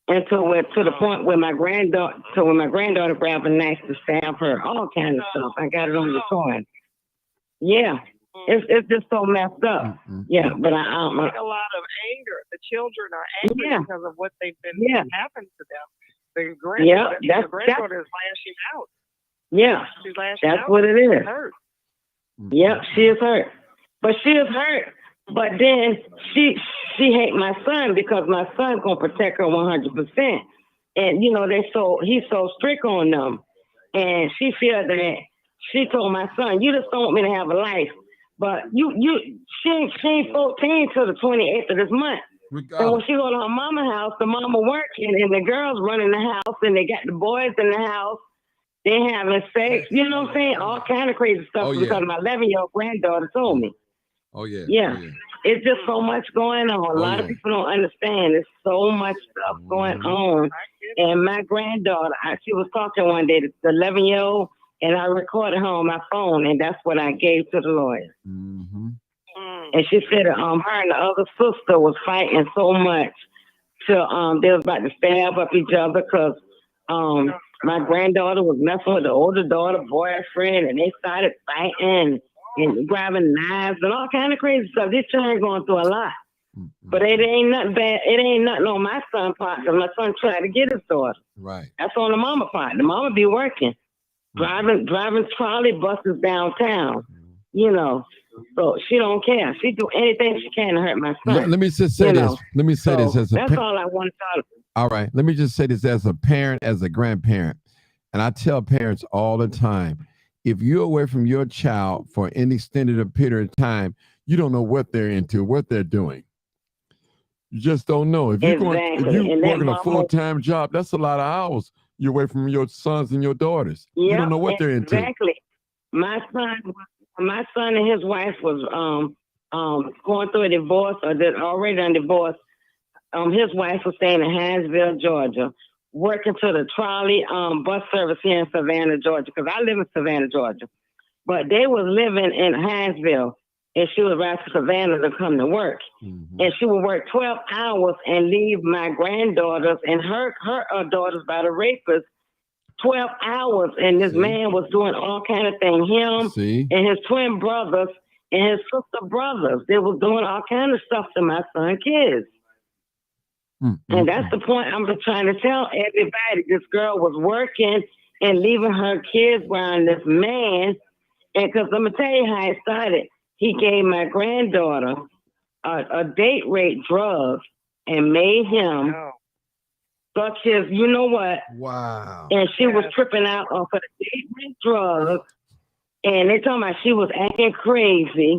until we're to the point where my granddaughter grabbed a knife to stab her, all kinds of stuff. I got it on the recording. Yeah. It's just so messed up. Yeah, but I a lot of anger. The children are angry because of what they've been happened to them. The granddaughter is lashing out. Yeah, she's lashing that's out. what it is. Hurt. Yep, she is hurt. But she is hurt. But then she hate my son, because my son's gonna protect her 100%. And you know he's so strict on them. And she feels that she told my son, "You just don't want me to have a life." But she ain't 14 till the 28th of this month. And when she go to her mama's house, the mama working and the girls running the house and they got the boys in the house. They having sex, you know what I'm saying? All kind of crazy stuff because my 11-year-old granddaughter told me. Yeah. It's just so much going on. A lot of people don't understand. There's so much stuff going on. And my granddaughter, she was talking one day, the 11-year-old, and I recorded her on my phone, and that's what I gave to the lawyer. And she said her and the other sister was fighting so much till they was about to stab up each other, because my granddaughter was messing with the older daughter boyfriend, and they started fighting and grabbing knives and all kind of crazy stuff. This child going through a lot. But it ain't nothing bad. It ain't nothing on my son's part, because my son tried to get his daughter. Right. That's on the mama part. The mama be working. Driving trolley buses downtown, you know. So she don't care. She do anything she can to hurt my son. Let me just say this. Let me say this as a that's all I want to talk about. All right. Let me just say this as a parent, as a grandparent. And I tell parents all the time, if you're away from your child for an extended period of time, you don't know what they're into, what they're doing. You just don't know. If you're working a full-time job, that's a lot of hours. You're away from your sons and your daughters. You don't know what they're into. Exactly. My son and his wife was going through a divorce, or they're already on divorce. His wife was staying in Hinesville, Georgia, working to the trolley bus service here in Savannah, Georgia, because I live in Savannah, Georgia. But they was living in Hinesville, and she was riding to Savannah to come to work. And she would work 12 hours and leave my granddaughters and her daughters by the rapists 12 hours. And this man was doing all kind of things. Him and his twin brothers and his sister brothers. They was doing all kind of stuff to my son's kids. And that's the point I'm just trying to tell everybody. This girl was working and leaving her kids around this man. And because I'm going to tell you how it started. He gave my granddaughter a date rape drug and made him such as, you know what? Wow. And she was tripping out off of the date rape drug. And they told me she was acting crazy.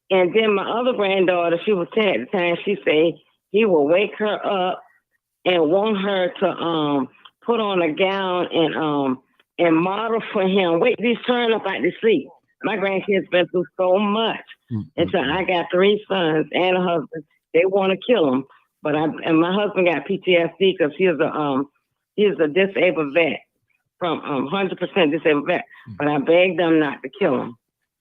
And then my other granddaughter, she was 10 at the time, she said he will wake her up and want her to put on a gown and model for him. Wait, these turn up out to sleep. My grandkids been through so much. And so I got 3 sons and a husband. They want to kill them. But my husband got PTSD because he's a disabled vet, from 100% disabled vet. But I begged them not to kill him.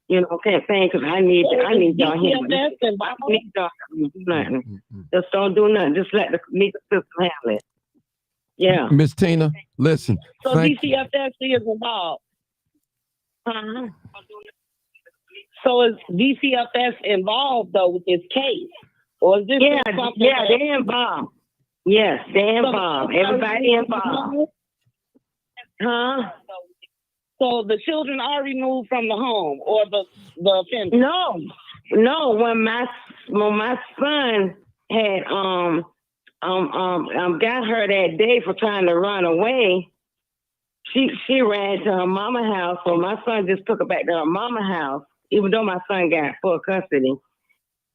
You know what I'm saying? Because I need y'all here. I need y'all to do nothing. Just don't do nothing. Just let the legal system handle it. Yeah. Miss Tina, listen. So DCFS is involved. So is DCFS involved though with this case? Or is this they're involved. Yes, they're involved. Everybody involved. So the children are removed from the home or the offender? No. When my son had got her that day for trying to run away, she ran to her mama house. So my son just took her back to her mama house, even though my son got full custody.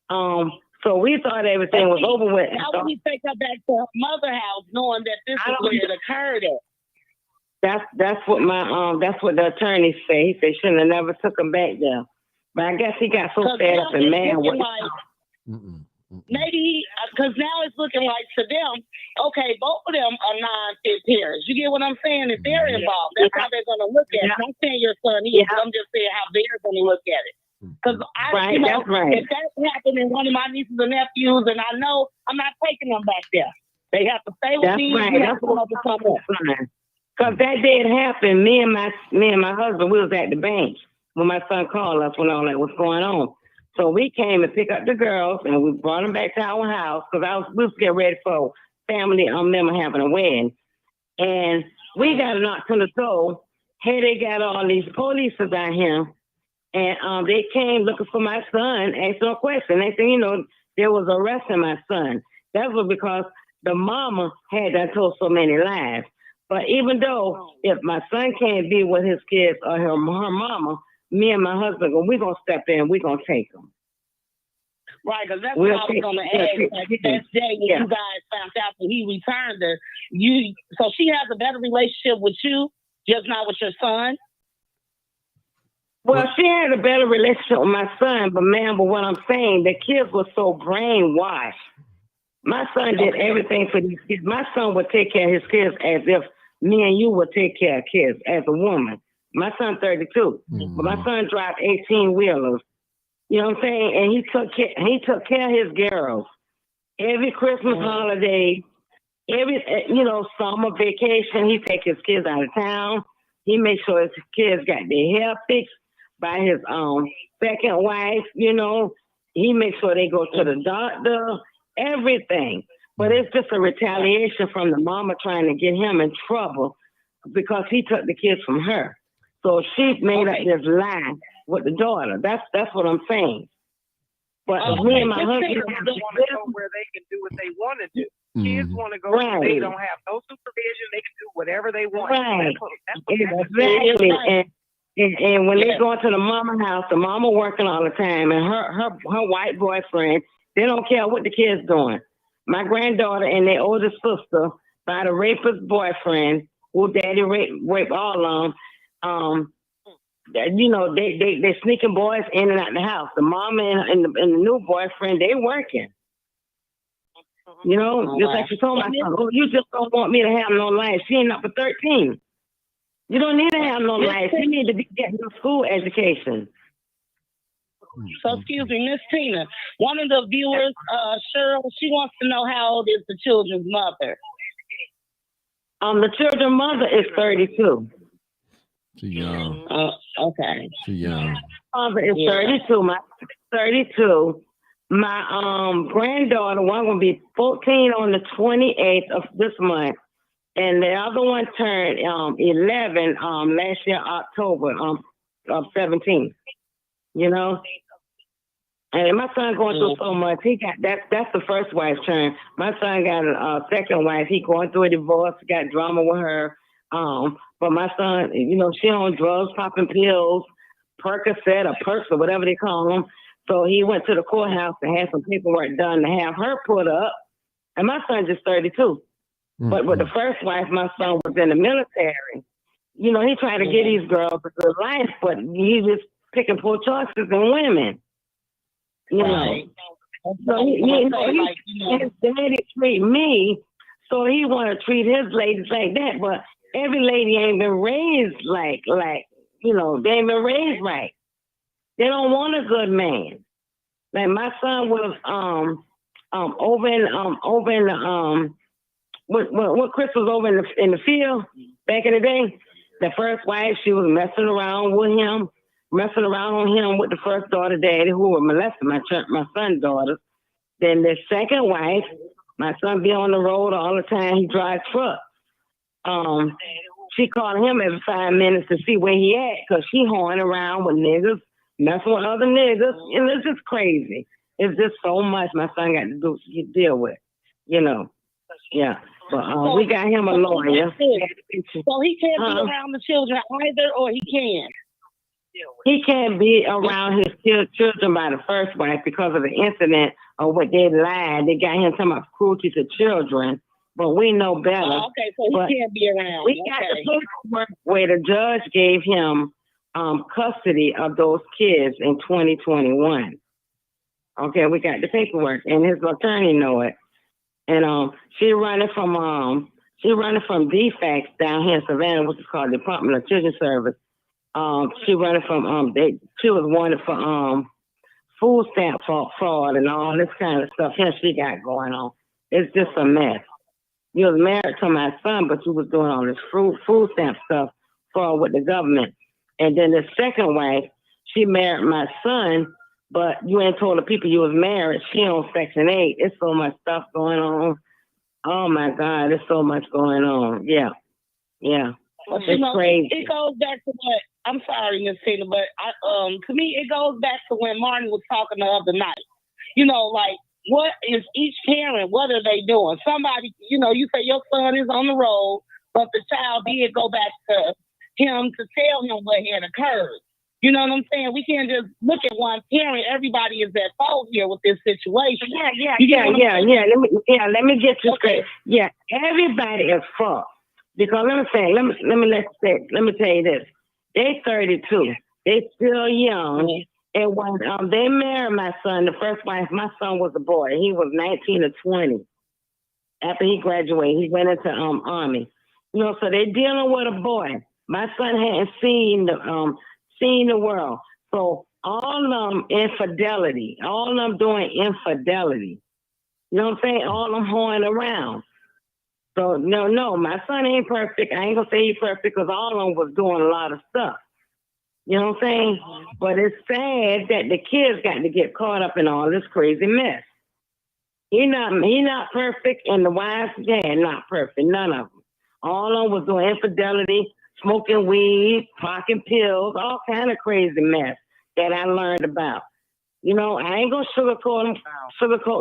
So we thought everything was over with. How would he take her back to her mother house, knowing that this is where it occurred at? That's what that's what the attorney say. He said shouldn't have never took him back there. But I guess he got so fed up and mad. Maybe because now it's looking like to them, okay, both of them are non-fit parents. You get what I'm saying? If they're involved, that's how they're going to look at it. I'm saying your son is, but I'm just saying how they're going to look at it. Because if that happened in one of my nieces and nephews, and I know I'm not taking them back there. They have to stay with me. That's right. Because that day it happened, me and my husband, we was at the bank when my son called us when all that was going on. So we came and picked up the girls and we brought them back to our house because we was getting ready for family member having a wedding. And we got a knock on the door. Hey, they got all these police out here. And they came looking for my son, asked no question. They said, they was arresting my son. That was because the mama had done told so many lies. But even though if my son can't be with his kids or her mama, me and my husband, we're going to step in, we're going to take them. Right, because that's what I was going to ask. Like, that day when you guys found out that he returned her, so she has a better relationship with you, just not with your son? Well, she had a better relationship with my son, but what I'm saying, the kids were so brainwashed. My son did everything for these kids. My son would take care of his kids as if me and you would take care of kids as a woman. My son's 32, but my son drives 18-wheelers. You know what I'm saying? And he took care of his girls. Every Christmas holiday, every summer vacation, he take his kids out of town. He makes sure his kids got their hair fixed by his second wife. He makes sure they go to the doctor. Everything. But it's just a retaliation from the mama trying to get him in trouble because he took the kids from her. So she made up this lie with the daughter. That's what I'm saying. But me and my husband want to go where they can do what they want to do. Kids want to go where they don't have no supervision. They can do whatever they want. Right. Exactly. And when they go into the mama house, the mama working all the time, and her white boyfriend, they don't care what the kids doing. My granddaughter and their older sister by the rapist boyfriend, who daddy raped all of them. They sneaking boys in and out the house. The mama and the new boyfriend, they working. Just like she told my son, you just don't want me to have no life. She ain't up for 13. You don't need to have no life. You need to be getting a school education. So, excuse me, Miss Tina, one of the viewers, Cheryl, she wants to know how old is the children's mother? The children's mother is 32. She young. Okay. She young. It's 32. My 32. My granddaughter, one will be 14 on the 28th of this month, and the other one turned 11 last year October of 17. You know. And my son going through so much. He got that's the first wife's turn. My son got a second wife. He going through a divorce. Got drama with her. But my son, you know, she on drugs, popping pills, Percocet or Perks or whatever they call them. So he went to the courthouse and had some paperwork done to have her put up. And my son just 32. Mm-hmm. But with the first wife, my son was in the military. You know, he tried to get these girls a good life, but he was picking poor choices in women. You know, so his daddy treat me, so he want to treat his ladies like that. But every lady ain't been raised like you know, they ain't been raised right. They don't want a good man. Like my son was over in what Chris was over in the field back in the day. The first wife, she was messing around with him. Messing around on him with the first daughter daddy who was molesting my son's daughters. Then the second wife, my son be on the road all the time. He drives trucks. She called him every 5 minutes to see where he at because she hoeing around with niggas, messing with other niggas. And it's just crazy. It's just so much my son got to deal with, you know. Yeah. But we got him a lawyer. So he can't be around the children either, or he can? He can't be around his children by the first wife because of the incident of what they lied. They got him talking about cruelty to children, but we know better. Oh, okay, so he can't be around. We got the paperwork where the judge gave him custody of those kids in 2021. Okay, we got the paperwork, and his attorney know it. And she running from DFACS down here in Savannah, which is called Department of Children's Service. She running from she was wanted for food stamp fraud and all this kind of stuff here she got going on. It's just a mess. You was married to my son, but you was doing all this food stamp stuff fraud with the government. And then the second wife, she married my son, but you ain't told the people you was married. She on Section 8. It's so much stuff going on. Oh my God, there's so much going on. Yeah. Well, it's crazy. It goes back to what, I'm sorry, Miss Tina, but to me, it goes back to when Martin was talking the other night. You know, like, what is each parent, what are they doing? Somebody, you know, you say your son is on the road, but the child did go back to him to tell him what had occurred. You know what I'm saying? We can't just look at one parent. Everybody is at fault here with this situation. Yeah. Let me get you straight. Yeah, everybody is fault. Because let me tell you this. They 32. They still young. And when they married my son, the first wife, my son was a boy. He was 19 or 20. After he graduated, he went into Army. You know, so they're dealing with a boy. My son hadn't seen the world. So all of them infidelity. All of them doing infidelity. You know what I'm saying? All of them hoeing around. So, no, my son ain't perfect. I ain't going to say he's perfect because all of them was doing a lot of stuff. You know what I'm saying? But it's sad that the kids got to get caught up in all this crazy mess. He not perfect, and the wives, not perfect. None of them. All of them was doing infidelity, smoking weed, popping pills, all kind of crazy mess that I learned about. You know, I ain't going to sugarcoat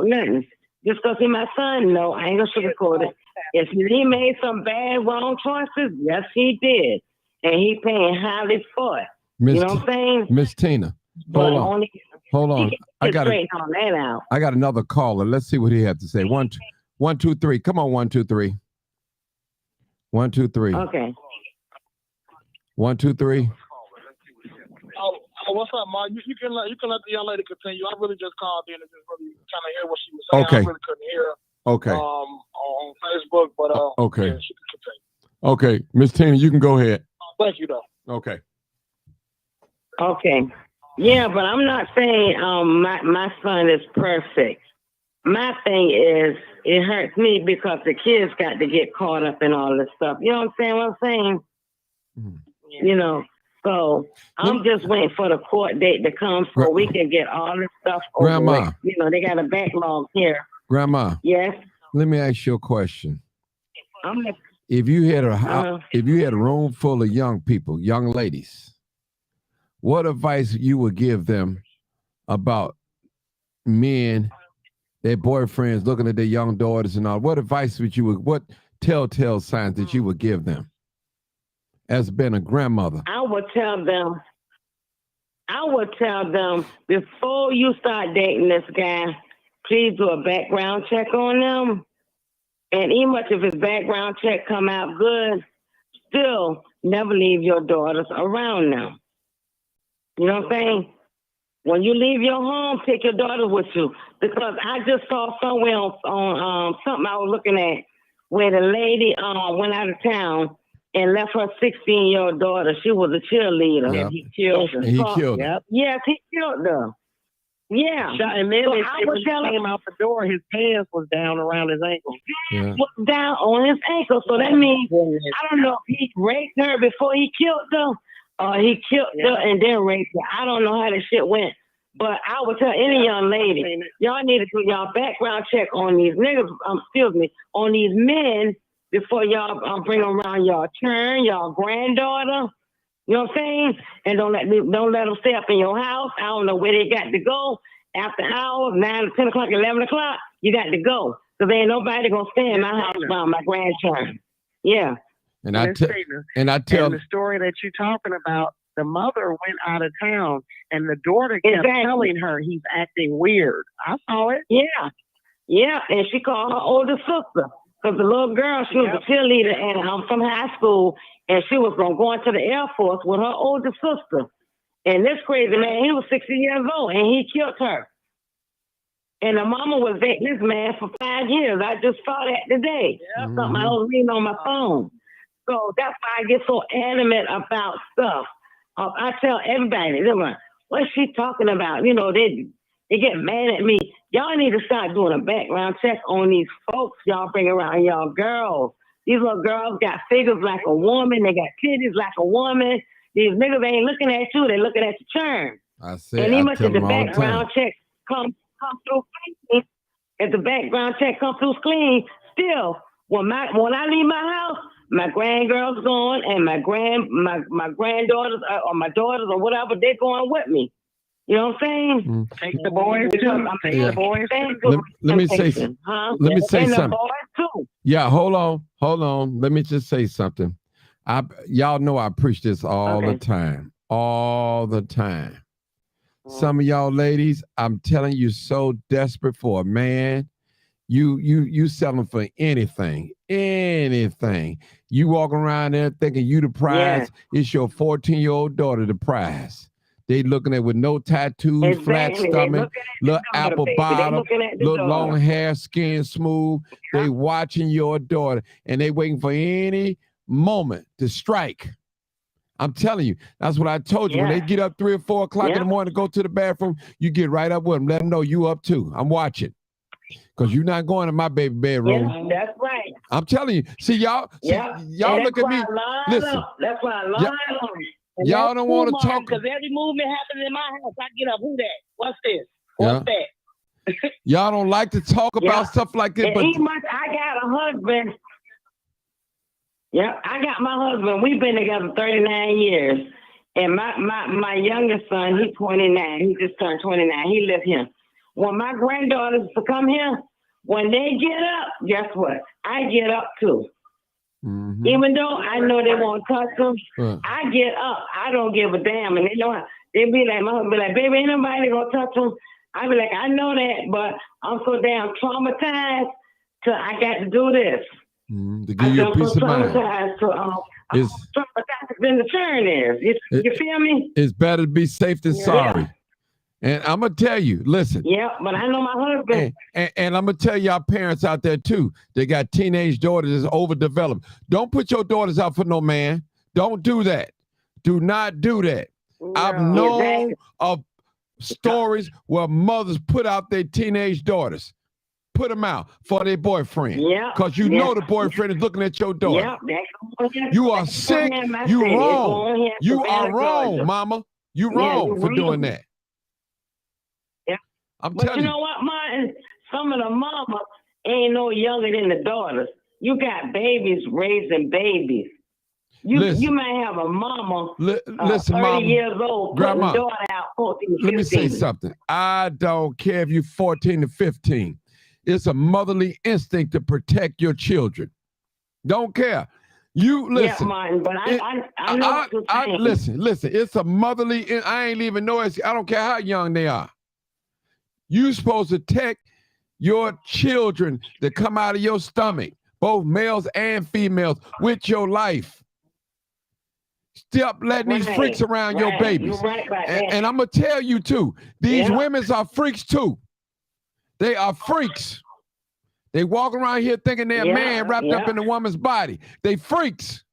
nothing. Just because he's my son, no, I ain't going to sugarcoat it. If he made some bad, wrong choices, yes, he did. And he paying highly for it. You know what I'm saying? Miss Tina, hold on. I got another caller. Let's see what he had to say. 1, 2, 3. Come on, 1, 2, 3. 1, 2, 3. Okay. 1, 2, 3. Oh, what's up, Mark? You can let the young lady continue. I really just called in and just really trying to hear what she was saying. Okay. I really couldn't hear her. Okay. On Facebook, but okay. Yeah, she can continue. Okay, Miss Tina, you can go ahead. Thank you, though. Okay. Okay. Yeah, but I'm not saying my son is perfect. My thing is, it hurts me because the kids got to get caught up in all this stuff. You know what I'm saying? Mm-hmm. you know. So I'm just waiting for the court date to come so we can get all this stuff over Grandma. with. You know, they got a backlog here. Grandma. Yes. Let me ask you a question. If you had a room full of young people, young ladies, what advice you would give them about men, their boyfriends looking at their young daughters and all? What advice what telltale signs that you would give them as being a grandmother? I would tell them before you start dating this guy, please do a background check on them. And even much if his background check come out good, still never leave your daughters around them. You know what I'm saying? When you leave your home, take your daughter with you. Because I just saw somewhere on something I was looking at where the lady went out of town and left her 16-year-old daughter. She was a cheerleader. Yep. And he killed her. And he killed her. Yep. Yes, he killed her. Yeah. And then So when I he was telling came out the door, his pants was down around his ankles. Yeah. was down on his ankle. So that means, I don't know if he raped her before he killed her or he killed her and then raped her. I don't know how this shit went. But I would tell any young lady, y'all need to do y'all background check on these niggas, on these men before y'all bring them around y'all turn, y'all granddaughter. You know what I'm saying? And don't let them stay up in your house. I don't know where they got to go. After hours, 9, 10 o'clock, 11 o'clock, you got to go. Because there ain't nobody going to stay in my house around my grandchild. Yeah. And I tell the story that you're talking about, the mother went out of town and the daughter kept telling her he's acting weird. I saw it. Yeah. Yeah. And she called her older sister. Because the little girl, she was a cheerleader and from high school, and she was going to go into the Air Force with her older sister. And this crazy man, he was 60 years old, and he killed her. And the mama was dating this man for 5 years. I just saw that today. Something I was reading on my phone. So that's why I get so animate about stuff. I tell everybody, they're like, what's she talking about? You know, they get mad at me. Y'all need to start doing a background check on these folks y'all bring around y'all girls. These little girls got figures like a woman. They got titties like a woman. These niggas ain't looking at you. They're looking at your churn. I say, and even I if tell the them all the background time. check come through clean, if the background check come through clean, still, when I leave my house, my grandgirls going and my granddaughters or my daughters or whatever, they're going with me. You know what I'm saying? Take the boys too. Take the boys too. Let me say something. Let me say something. The boys too. Yeah, hold on. Let me just say something. Y'all know I preach this all the time. All the time. Some of y'all ladies, I'm telling you, so desperate for a man. You selling for anything. You walking around there thinking you the prize. Yeah. It's your 14-year-old daughter the prize. They looking at with no tattoos, flat stomach, little apple bottom, little long hair, skin smooth. They watching your daughter and they waiting for any moment to strike. I'm telling you, that's what I told you. When they get up 3 or 4 o'clock in the morning to go to the bathroom, you get right up with them. Let them know you up too. I'm watching. Because you're not going to my baby bedroom. Yeah, that's right. I'm telling you. See, y'all look at me. Listen. That's why I lie on you. Y'all don't want to talk. Because every movement happens in my house. I get up. Who that? What's this? What's that? Y'all don't like to talk about stuff like this. But I got a husband. Yeah, I got my husband. We've been together 39 years. And my youngest son, he's 29. He just turned 29. He lives here. When my granddaughters come here, when they get up, guess what? I get up too. Mm-hmm. Even though I know they won't touch them, I get up. I don't give a damn. And they know they be like, my husband be like, baby, ain't nobody gonna touch them. I be like, I know that, but I'm so damn traumatized till I got to do this. To give you a peace of mind. Traumatized than the turn is. You feel me? It's better to be safe than sorry. And I'm going to tell you, listen. Yeah, but I know my husband. And I'm going to tell y'all parents out there, too. They got teenage daughters that's overdeveloped. Don't put your daughters out for no man. Don't do that. Do not do that. No, I've known of stories where mothers put out their teenage daughters. put them out for their boyfriend. Yeah. Because you know the boyfriend is looking at your daughter. Yeah. You are sick. You wrong. You are wrong, mama. You wrong for doing that. Yeah. I'm but telling you know what, man? Some of the mamas ain't no younger than the daughters. You got babies raising babies. You might have a mama, listen, 30 mama, years old, grandma, putting daughter out 14, 15. Let me say something. I don't care if you're 14 to 15. It's a motherly instinct to protect your children. Don't care. You listen. Yeah, man, but I know what you're saying. Listen. It's a motherly. I ain't even know it. I don't care how young they are. You supposed to protect your children that come out of your stomach, both males and females, with your life. Stop letting these freaks around your babies. And I'm going to tell you, too, these women are freaks, too. They are freaks. They walk around here thinking they're a man wrapped up in a woman's body. They freaks.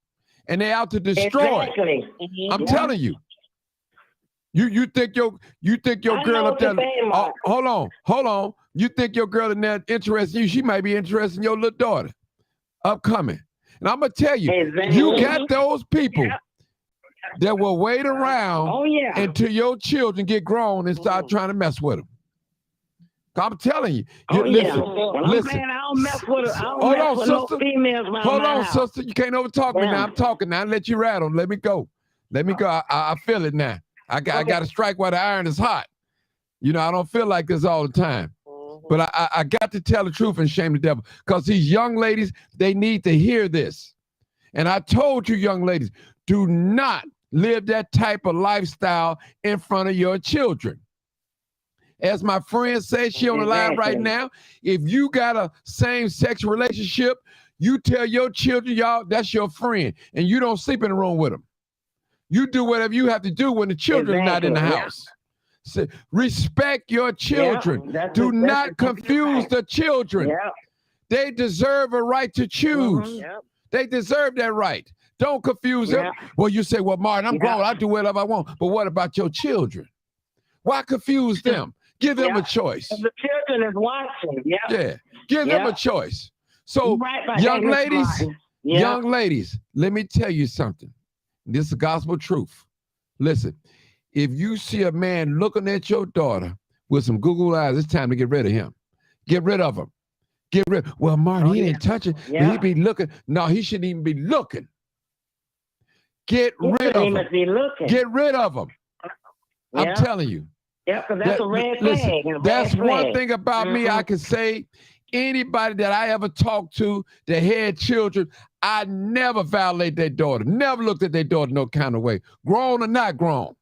And they're out to destroy. Exactly. I'm telling you. You think your girl up there. Hold on. You think your girl in there interested in you? She might be interested in your little daughter. Upcoming. And I'm going to tell you, you got those people that will wait around until your children get grown and start trying to mess with them. I'm telling you. Listen. I don't mess with her. Hold on, sister. No females hold on, sister. You can't overtalk me now. I'm talking now. Let you rattle. Let me go. I feel it now. I got to strike while the iron is hot. You know, I don't feel like this all the time. But I got to tell the truth and shame the devil. Because these young ladies, they need to hear this. And I told you, young ladies, do not live that type of lifestyle in front of your children. As my friend says, she on the line right now, if you got a same-sex relationship, you tell your children, y'all, that's your friend, and you don't sleep in the room with them. You do whatever you have to do when the children are not in the house. So, respect your children. Do not confuse the children. They deserve a right to choose. They deserve that right. Don't confuse them. Well, you say, well, Martin, I'm grown. I do whatever I want. But what about your children? Why confuse them? Give them a choice. The children is watching. Yeah. Give them a choice. So, young ladies, let me tell you something. This is gospel truth. Listen, if you see a man looking at your daughter with some Google eyes, it's time to get rid of him. Get rid of him. Well, Martin, he didn't touch it. But he be looking. No, he shouldn't even be looking. Get rid of him. Get rid of him. I'm telling you. Yeah, because that's a red flag. That's one thing about me I can say. Anybody that I ever talked to that had children, I never violate their daughter. Never looked at their daughter no kind of way. Grown or not grown.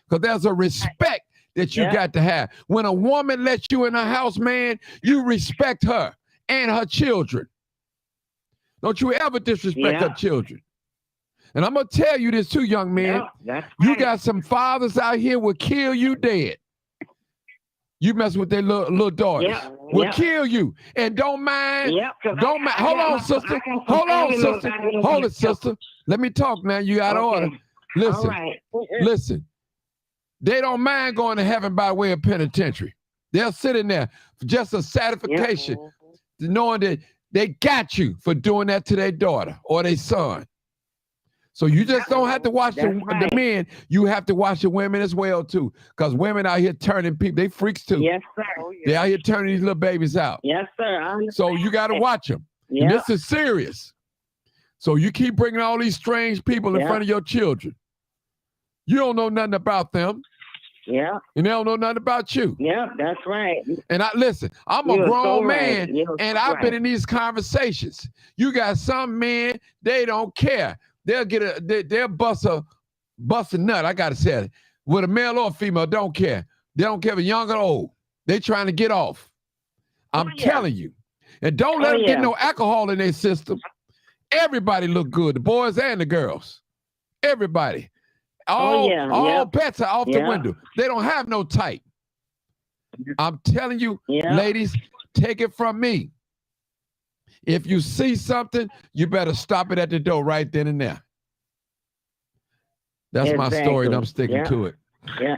Because there's a respect that you got to have. When a woman lets you in her house, man, you respect her and her children. Don't you ever disrespect her children. And I'm going to tell you this too, young man. You got some fathers out here will kill you dead. You mess with their little daughters. Will kill you. And don't mind. Don't mind. Hold on, sister. Hold it, sister. Let me talk now. You out of order. Listen. Listen. They don't mind going to heaven by way of penitentiary. They'll sit in there for just a satisfaction, knowing that they got you for doing that to their daughter or their son. So you just don't have to watch the men. You have to watch the women as well, too. Because women out here turning people. They freaks, too. Yes, sir. They out here turning these little babies out. Yes, sir. So you got to watch them. And this is serious. So you keep bringing all these strange people in front of your children. You don't know nothing about them. Yeah. And they don't know nothing about you. Yeah, that's right. And listen, I'm a grown man, and I've been in these conversations. You got some men, they don't care. They'll bust a nut, I gotta say it. With a male or female, don't care. They don't care if young or old. They trying to get off. I'm telling you. And don't let them get no alcohol in their system. Everybody look good, the boys and the girls. Everybody. All bets are off the window. They don't have no type. I'm telling you, ladies, take it from me. If you see something, you better stop it at the door right then and there. That's my story, and I'm sticking to it. Yeah.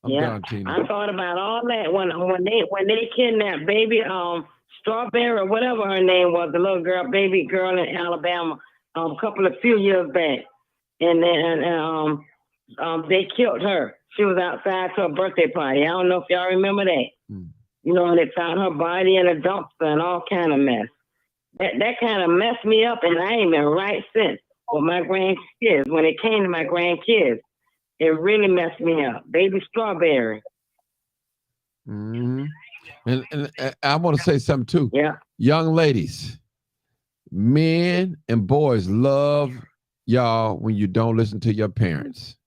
I'm done, Tina. I thought about all that when they kidnapped baby Strawberry or whatever her name was, the little girl, baby girl in Alabama, few years back, and then they killed her. She was outside to a birthday party. I don't know if y'all remember that. You know, and they found her body in a dumpster and all kind of mess. That kind of messed me up, and I ain't been right since. With my grandkids, when it came to my grandkids, it really messed me up. Baby Strawberry. And I want to say something too. Yeah. Young ladies, men and boys love y'all when you don't listen to your parents.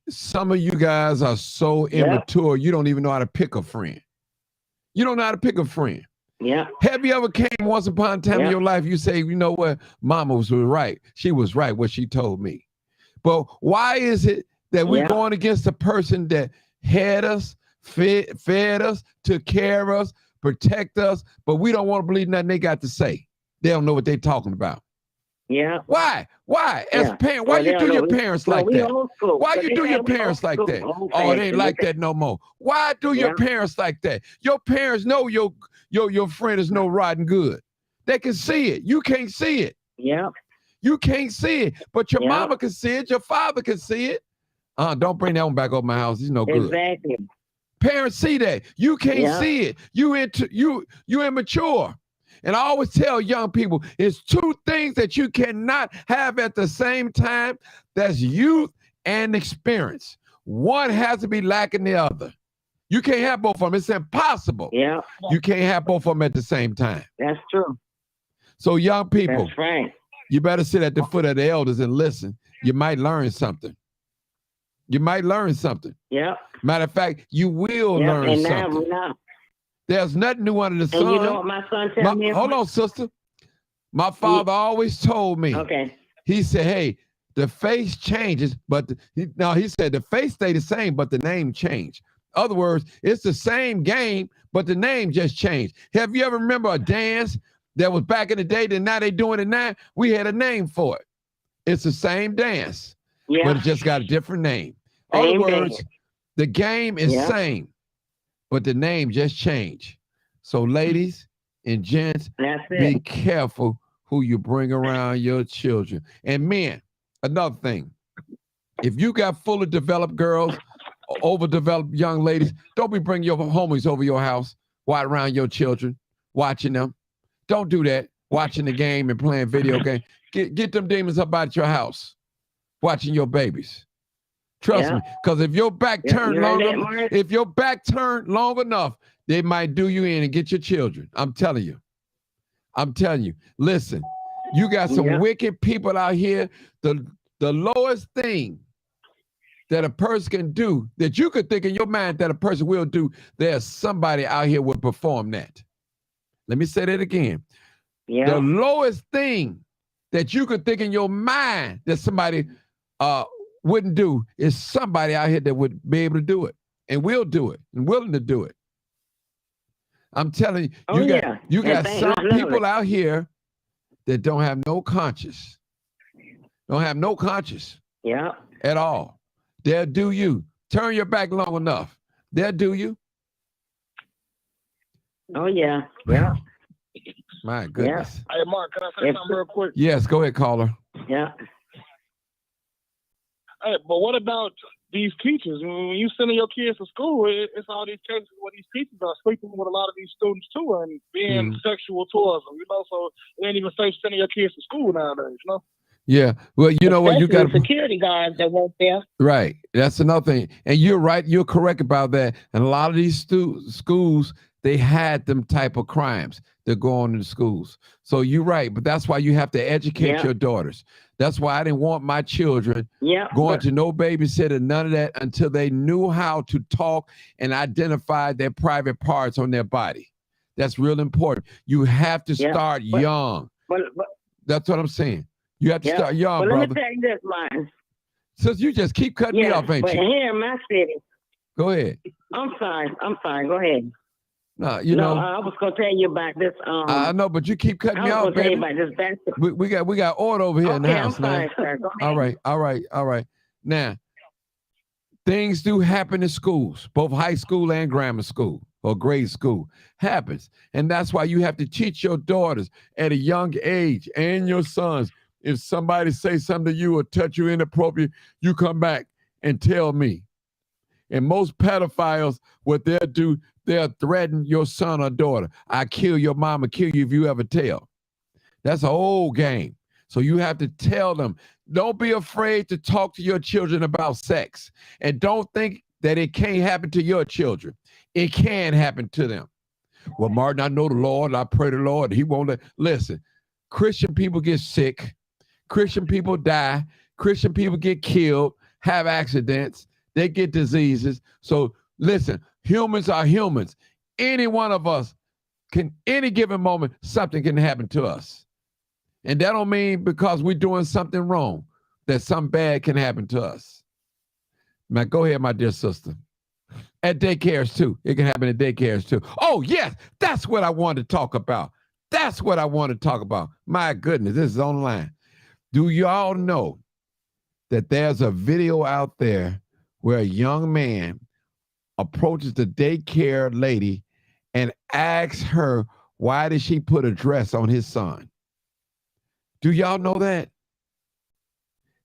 Some of you guys are so immature, you don't even know how to pick a friend. You don't know how to pick a friend. Yeah. Have you ever came once upon a time in your life, you say, you know what, mama was right. She was right, what she told me. But why is it that we're going against a person that had us, fed us, took care of us, protect us, but we don't want to believe nothing they got to say? They don't know what they're talking about. Yeah. Why? As parents, why you do your parents like that? Why you do your parents like that? Oh, it ain't like that no more. Why do your parents like that? Your parents know your friend is no rotten good. They can see it. You can't see it. Yeah. You can't see it, but your mama can see it. Your father can see it. Don't bring that one back over my house. He's no good. Exactly. Parents see that. You can't see it. You immature. And I always tell young people, it's two things that you cannot have at the same time. That's youth and experience. One has to be lacking the other. You can't have both of them. It's impossible. Yeah. You can't have both of them at the same time. That's true. So young people, that's right. You better sit at the foot of the elders and listen. You might learn something. You might learn something. Yeah. Matter of fact, you will learn something. There's nothing new under the sun. And you know what my son tells me? Hold on, sister. My father always told me. Okay. He said, hey, the face changes, but he said the face stay the same, but the name changed. In other words, it's the same game, but the name just changed. Have you ever remember a dance that was back in the day that now they doing it now? We had a name for it. It's the same dance, but it just got a different name. In other words, the game is same, but the name just changed. So ladies and gents, be careful who you bring around your children. And men, another thing, if you got fully developed girls, overdeveloped young ladies, don't be bringing your homies over your house, around your children, watching them. Don't do that, watching the game and playing video games. Get them demons up out your house, watching your babies. Trust me, because if your back turned long enough, they might do you in and get your children. I'm telling you. Listen, you got some wicked people out here. The lowest thing that a person can do, that you could think in your mind that a person will do, there's somebody out here will perform that. Let me say that again. The lowest thing that you could think in your mind that somebody wouldn't do is somebody out here that would be able to do it and will do it and willing to do it. I'm telling you, you got some people out here that don't have no conscience. Don't have no conscience. At all. They'll do you. Turn your back long enough. They'll do you. Oh, yeah. My goodness. Hey, Mark, can I say something real quick? Yes, go ahead, caller. Yeah. Hey, but what about these teachers? When you sending your kids to school, it's all these cases where these teachers are sleeping with a lot of these students too and being sexual towards them, so it ain't even safe sending your kids to school nowadays, Yeah, well, you know what, you got security guards that work there. Right, that's another thing, and you're right. You're correct about that. And a lot of these schools, they had them type of crimes that go on in the schools. So you're right, but that's why you have to educate your daughters. That's why I didn't want my children going to no babysitter, none of that, until they knew how to talk and identify their private parts on their body. That's real important. You have to start young. That's what I'm saying. You have to start young, brother. Let me tell you this, man. Since you just keep cutting me off, ain't you? But here in my city. Go ahead. I'm sorry. Go ahead. No, you know. I was gonna tell you about this. I know, but you keep cutting me off, baby. Tell you about this we got order over here in the house, I'm sorry, sir. Go ahead. All right. Now, Things do happen in schools, both high school and grammar school or grade school. Happens. And that's why you have to teach your daughters at a young age and your sons. If somebody say something to you or touch you inappropriate, you come back and tell me. And most pedophiles, what they'll do, they'll threaten your son or daughter. I kill your mama, kill you if you ever tell. That's an old game. So you have to tell them. Don't be afraid to talk to your children about sex. And don't think that it can't happen to your children. It can happen to them. Well, Martin, I know the Lord. I pray the Lord. He won't let. Listen, Christian people get sick. Christian people die. Christian people get killed, have accidents. They get diseases. So listen, humans are humans. Any one of us can, any given moment, something can happen to us. And that don't mean because we're doing something wrong that something bad can happen to us. Now, go ahead, my dear sister. At daycares, too. It can happen at daycares, too. Oh, yes, that's what I wanted to talk about. That's what I want to talk about. My goodness, this is online. Do y'all know that there's a video out there where a young man approaches the daycare lady and asks her, why did she put a dress on his son? Do y'all know that?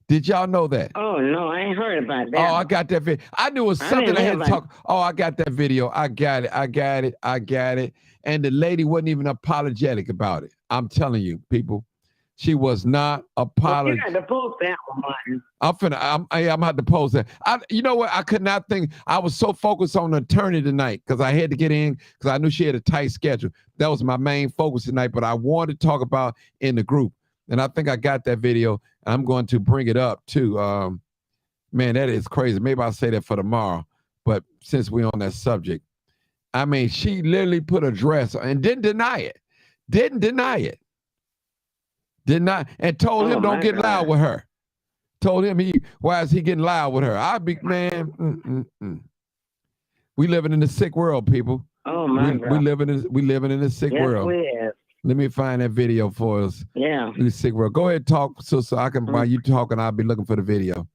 Did y'all know that? Oh, no, I ain't heard about that. Oh, I got that video. I knew it was something I had to talk. Oh, I got that video. I got it. And the lady wasn't even apologetic about it. I'm telling you, people, she was not apologetic. You got to post that one, Martin. I'm about to post that. You know what? I could not think. I was so focused on the attorney tonight because I had to get in because I knew she had a tight schedule. That was my main focus tonight, but I wanted to talk about in the group. And I think I got that video. I'm going to bring it up too. Man, that is crazy. Maybe I'll say that for tomorrow. But since we're on that subject, I mean, she literally put a dress on and didn't deny it. And told him don't get loud with her. Told him why is he getting loud with her? I'd be, man. We living in a sick world, people. Oh my God. We living in a sick world. We is. Let me find that video for us. Yeah. Sick world. Go ahead, talk, so I can. While you talking, I'll be looking for the video.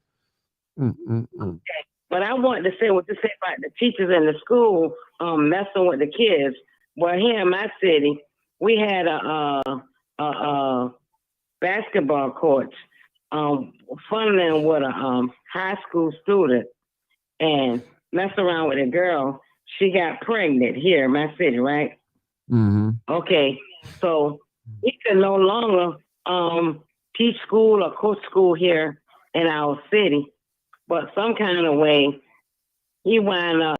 Okay. But I wanted to say what you said about the teachers in the school messing with the kids. Well, here in my city, we had a basketball coach funneling with a high school student and messed around with a girl. She got pregnant here in my city, right? Mm-hmm. Okay, so he can no longer teach school or coach school here in our city, but some kind of way he wound up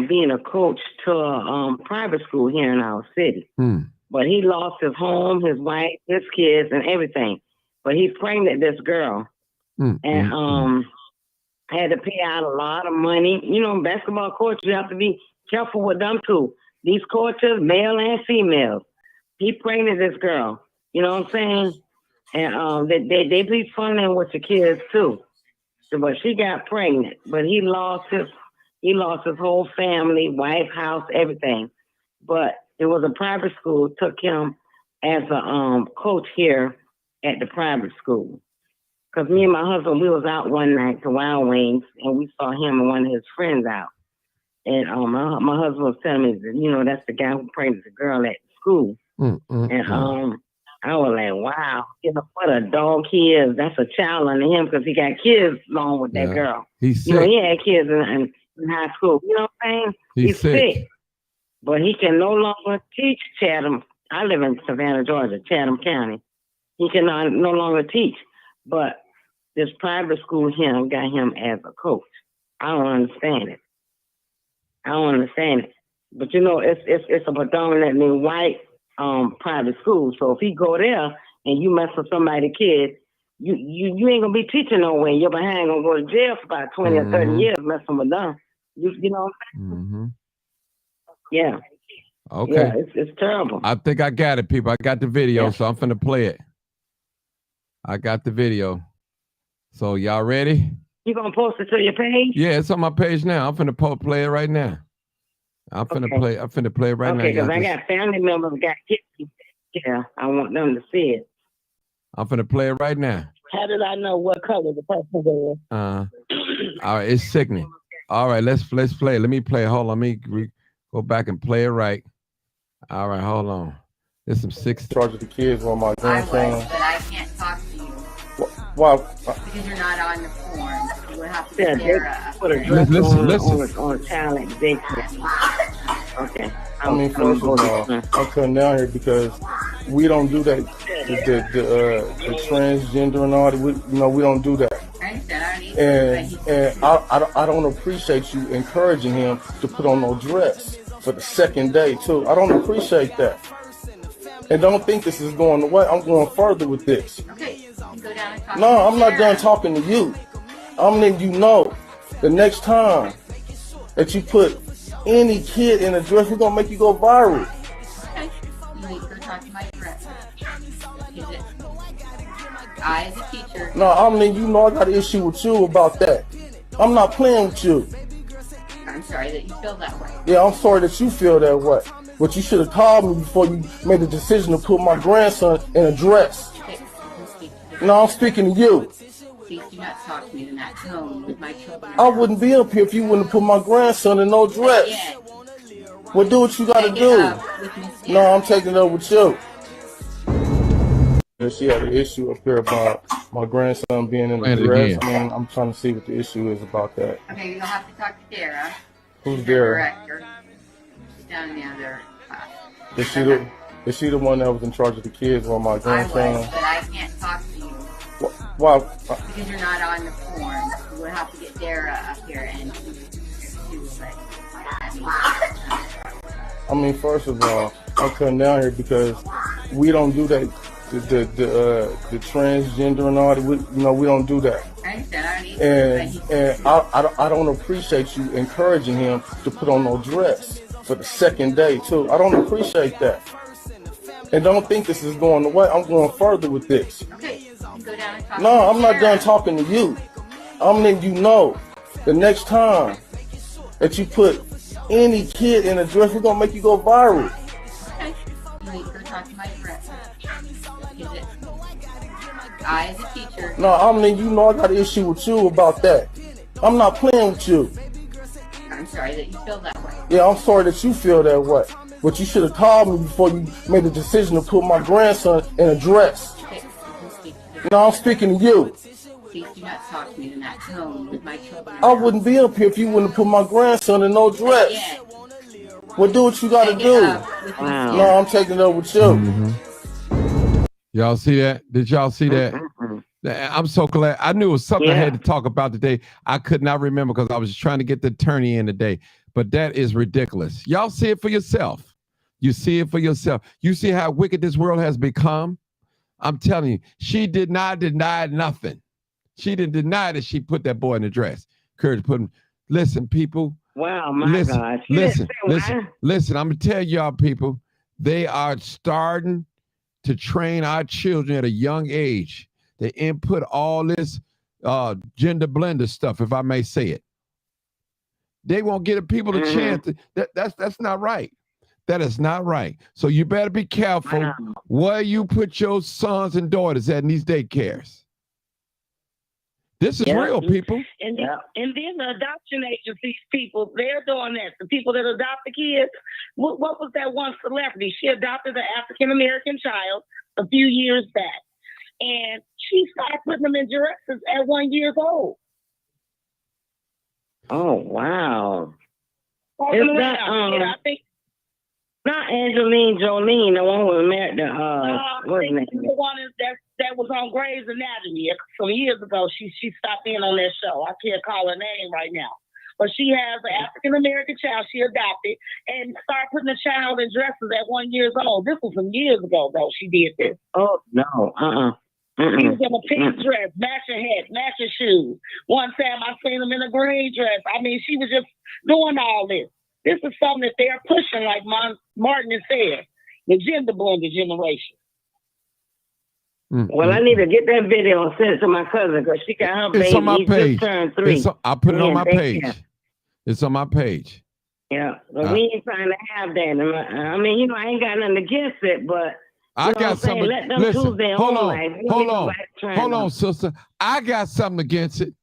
being a coach to a private school here in our city. But he lost his home, his wife, his kids, and everything. But he pregnant this girl and had to pay out a lot of money. You know, basketball coaches, you have to be careful with them too. These coaches, male and female. He pregnant this girl. You know what I'm saying? And they be funneling with the kids too. So, but she got pregnant. But he lost his whole family, wife, house, everything. But it was a private school, took him as a coach here at the private school. Because me and my husband, we was out one night to Wild Wings, and we saw him and one of his friends out. And my husband was telling me that, you know, that's the guy who pregnant the girl at school. And I was like, wow, you know what a dog he is. That's a child under him because he got kids along with that girl. He's sick. You know, he had kids in high school. You know what I'm saying? He's sick. But he can no longer teach Chatham. I live in Savannah, Georgia, Chatham County. He can no longer teach. But this private school here got him as a coach. I don't understand it. But you know, it's a predominantly white private school. So if he go there and you mess with somebody's kid, you ain't gonna be teaching no way. You're behind gonna go to jail for about 20 or 30 years messing with them. You know what I'm saying? Yeah. Okay. Yeah, it's terrible. I think I got it, people. I got the video, so I'm finna play it. I got the video. So y'all ready? You gonna post it to your page? Yeah, it's on my page now. I'm finna play it right now. I'm finna play it right now. Okay, because I got family members got kids. Yeah, I want them to see it. I'm finna play it right now. How did I know what color the person was? All right, it's sickening. All right, let's play. Let me play. Hold on, let me go back and play it right. All right, hold on. There's some six. Charge of the kids on my grandson. I was, but I can't talk to you. Why? Because you're not on the form. You would have to get Sarah. Put a dress listen. on a child and okay. I mean, first of all, I'm coming down here because we don't do that. The transgender and all that. We don't do that. And I don't appreciate you encouraging him to put on no dress for the second day too. I don't appreciate that. And don't think this is going away. I'm going further with this. Okay, you can go down and talk. No, I'm not done talking to you. I'm letting you know the next time that you put any kid in a dress, we're gonna make you go viral. Okay, you need to go talk to my director. I, as a teacher. No, I'm letting you know I got an issue with you about that. I'm not playing with you. I'm sorry that you feel that way. Yeah, I'm sorry that you feel that way. But you should have called me before you made the decision to put my grandson in a dress. Okay, no, I'm speaking to you. Please do not talk to me in that tone with my children. I wouldn't be up here if you wouldn't have put my grandson in no dress. Well, do what you gotta do. No, I'm taking it up with you. She had an issue up here about my grandson being in the dress. Man, I'm trying to see what the issue is about that. Okay, you'll have to talk to Dara. Who's Dara? Director. She's down in the other class. Is she the one that was in charge of the kids or my grandson? I was, but I can't talk to you. Why? Because you're not on the form. You would have to get Dara up here and she will let you. I mean, first of all, I'm coming down here because we don't do that. The transgender and all that. We don't do that. And I don't appreciate you encouraging him to put on no dress for the second day too. I don't appreciate that. And don't think this is going away. I'm going further with this. Okay, go down and talk. No, I'm not done talking to you. I'm letting you know the next time that you put any kid in a dress, we're gonna make you go viral. Okay, you need to go talk to my director. I, as a teacher. No, I'm letting you know I got an issue with you about that. I'm not playing with you. I'm sorry that you feel that way. Yeah, I'm sorry that you feel that way. But you should have called me before you made the decision to put my grandson in a dress. Okay, no, I'm speaking to you. Please do not talk to me in that tone with my children. I wouldn't be up here if you wouldn't put my grandson in no dress. Well, do what you gotta do. Wow. No, I'm taking it up with you. Mm-hmm. Y'all see that? Did y'all see that? I'm so glad. I knew it was something I had to talk about today. I could not remember because I was trying to get the attorney in today. But that is ridiculous. Y'all see it for yourself. You see it for yourself. You see how wicked this world has become? I'm telling you, she did not deny nothing. She didn't deny that she put that boy in the dress. Courage put him. Listen, people. Wow, my God. Listen. I'm going to tell y'all, people, they are starting to train our children at a young age. They input all this gender blender stuff, if I may say it. They won't give people a chance. That's not right. That is not right. So you better be careful where you put your sons and daughters at in these daycares. This is real, people. And then the adoption agencies people, they're doing that. The people that adopt the kids. What was that one celebrity? She adopted an African-American child a few years back. And she started putting them in dresses at 1 year old. Oh, wow. Is that, I think, not Angelina Jolie, the one who married what's her name? The one that was on Grey's Anatomy some years ago. She stopped in on that show. I can't call her name right now. But she has an African-American child she adopted and started putting the child in dresses at 1 year old. This was some years ago, though, she did this. Oh, no. He was in a pink dress, matching hat, matching shoes. One time I seen him in a green dress. I mean, she was just doing all this. This is something that they're pushing, like Martin has said, the gender blended generation. Well, I need to get that video and send it to my cousin because she got her baby. It's on my page. Just turned 3. I put it on my page. It's on my page. Yeah, but we ain't trying to have that. I mean, I ain't got nothing against it, but I got something. Listen, hold on, sister. I got something against it.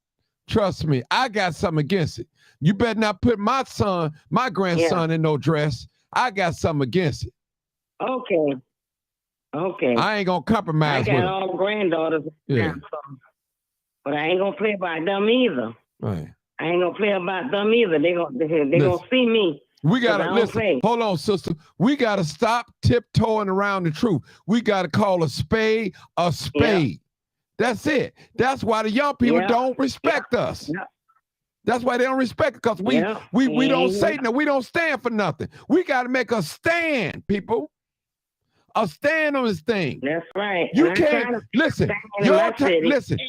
Trust me, I got something against it. You better not put my grandson in no dress. I got something against it. Okay. I ain't gonna compromise with I got all granddaughters, but I ain't gonna play about them either. Right. I ain't gonna play about them either. They gonna see me. We gotta listen. Hold on, sister. We gotta stop tiptoeing around the truth. We gotta call a spade a spade. Yeah. That's it. That's why the young people don't respect us. Yeah. That's why they don't respect it, because we don't say no. We don't stand for nothing. We gotta make a stand, people. A stand on this thing. That's right. You can't listen. Listen.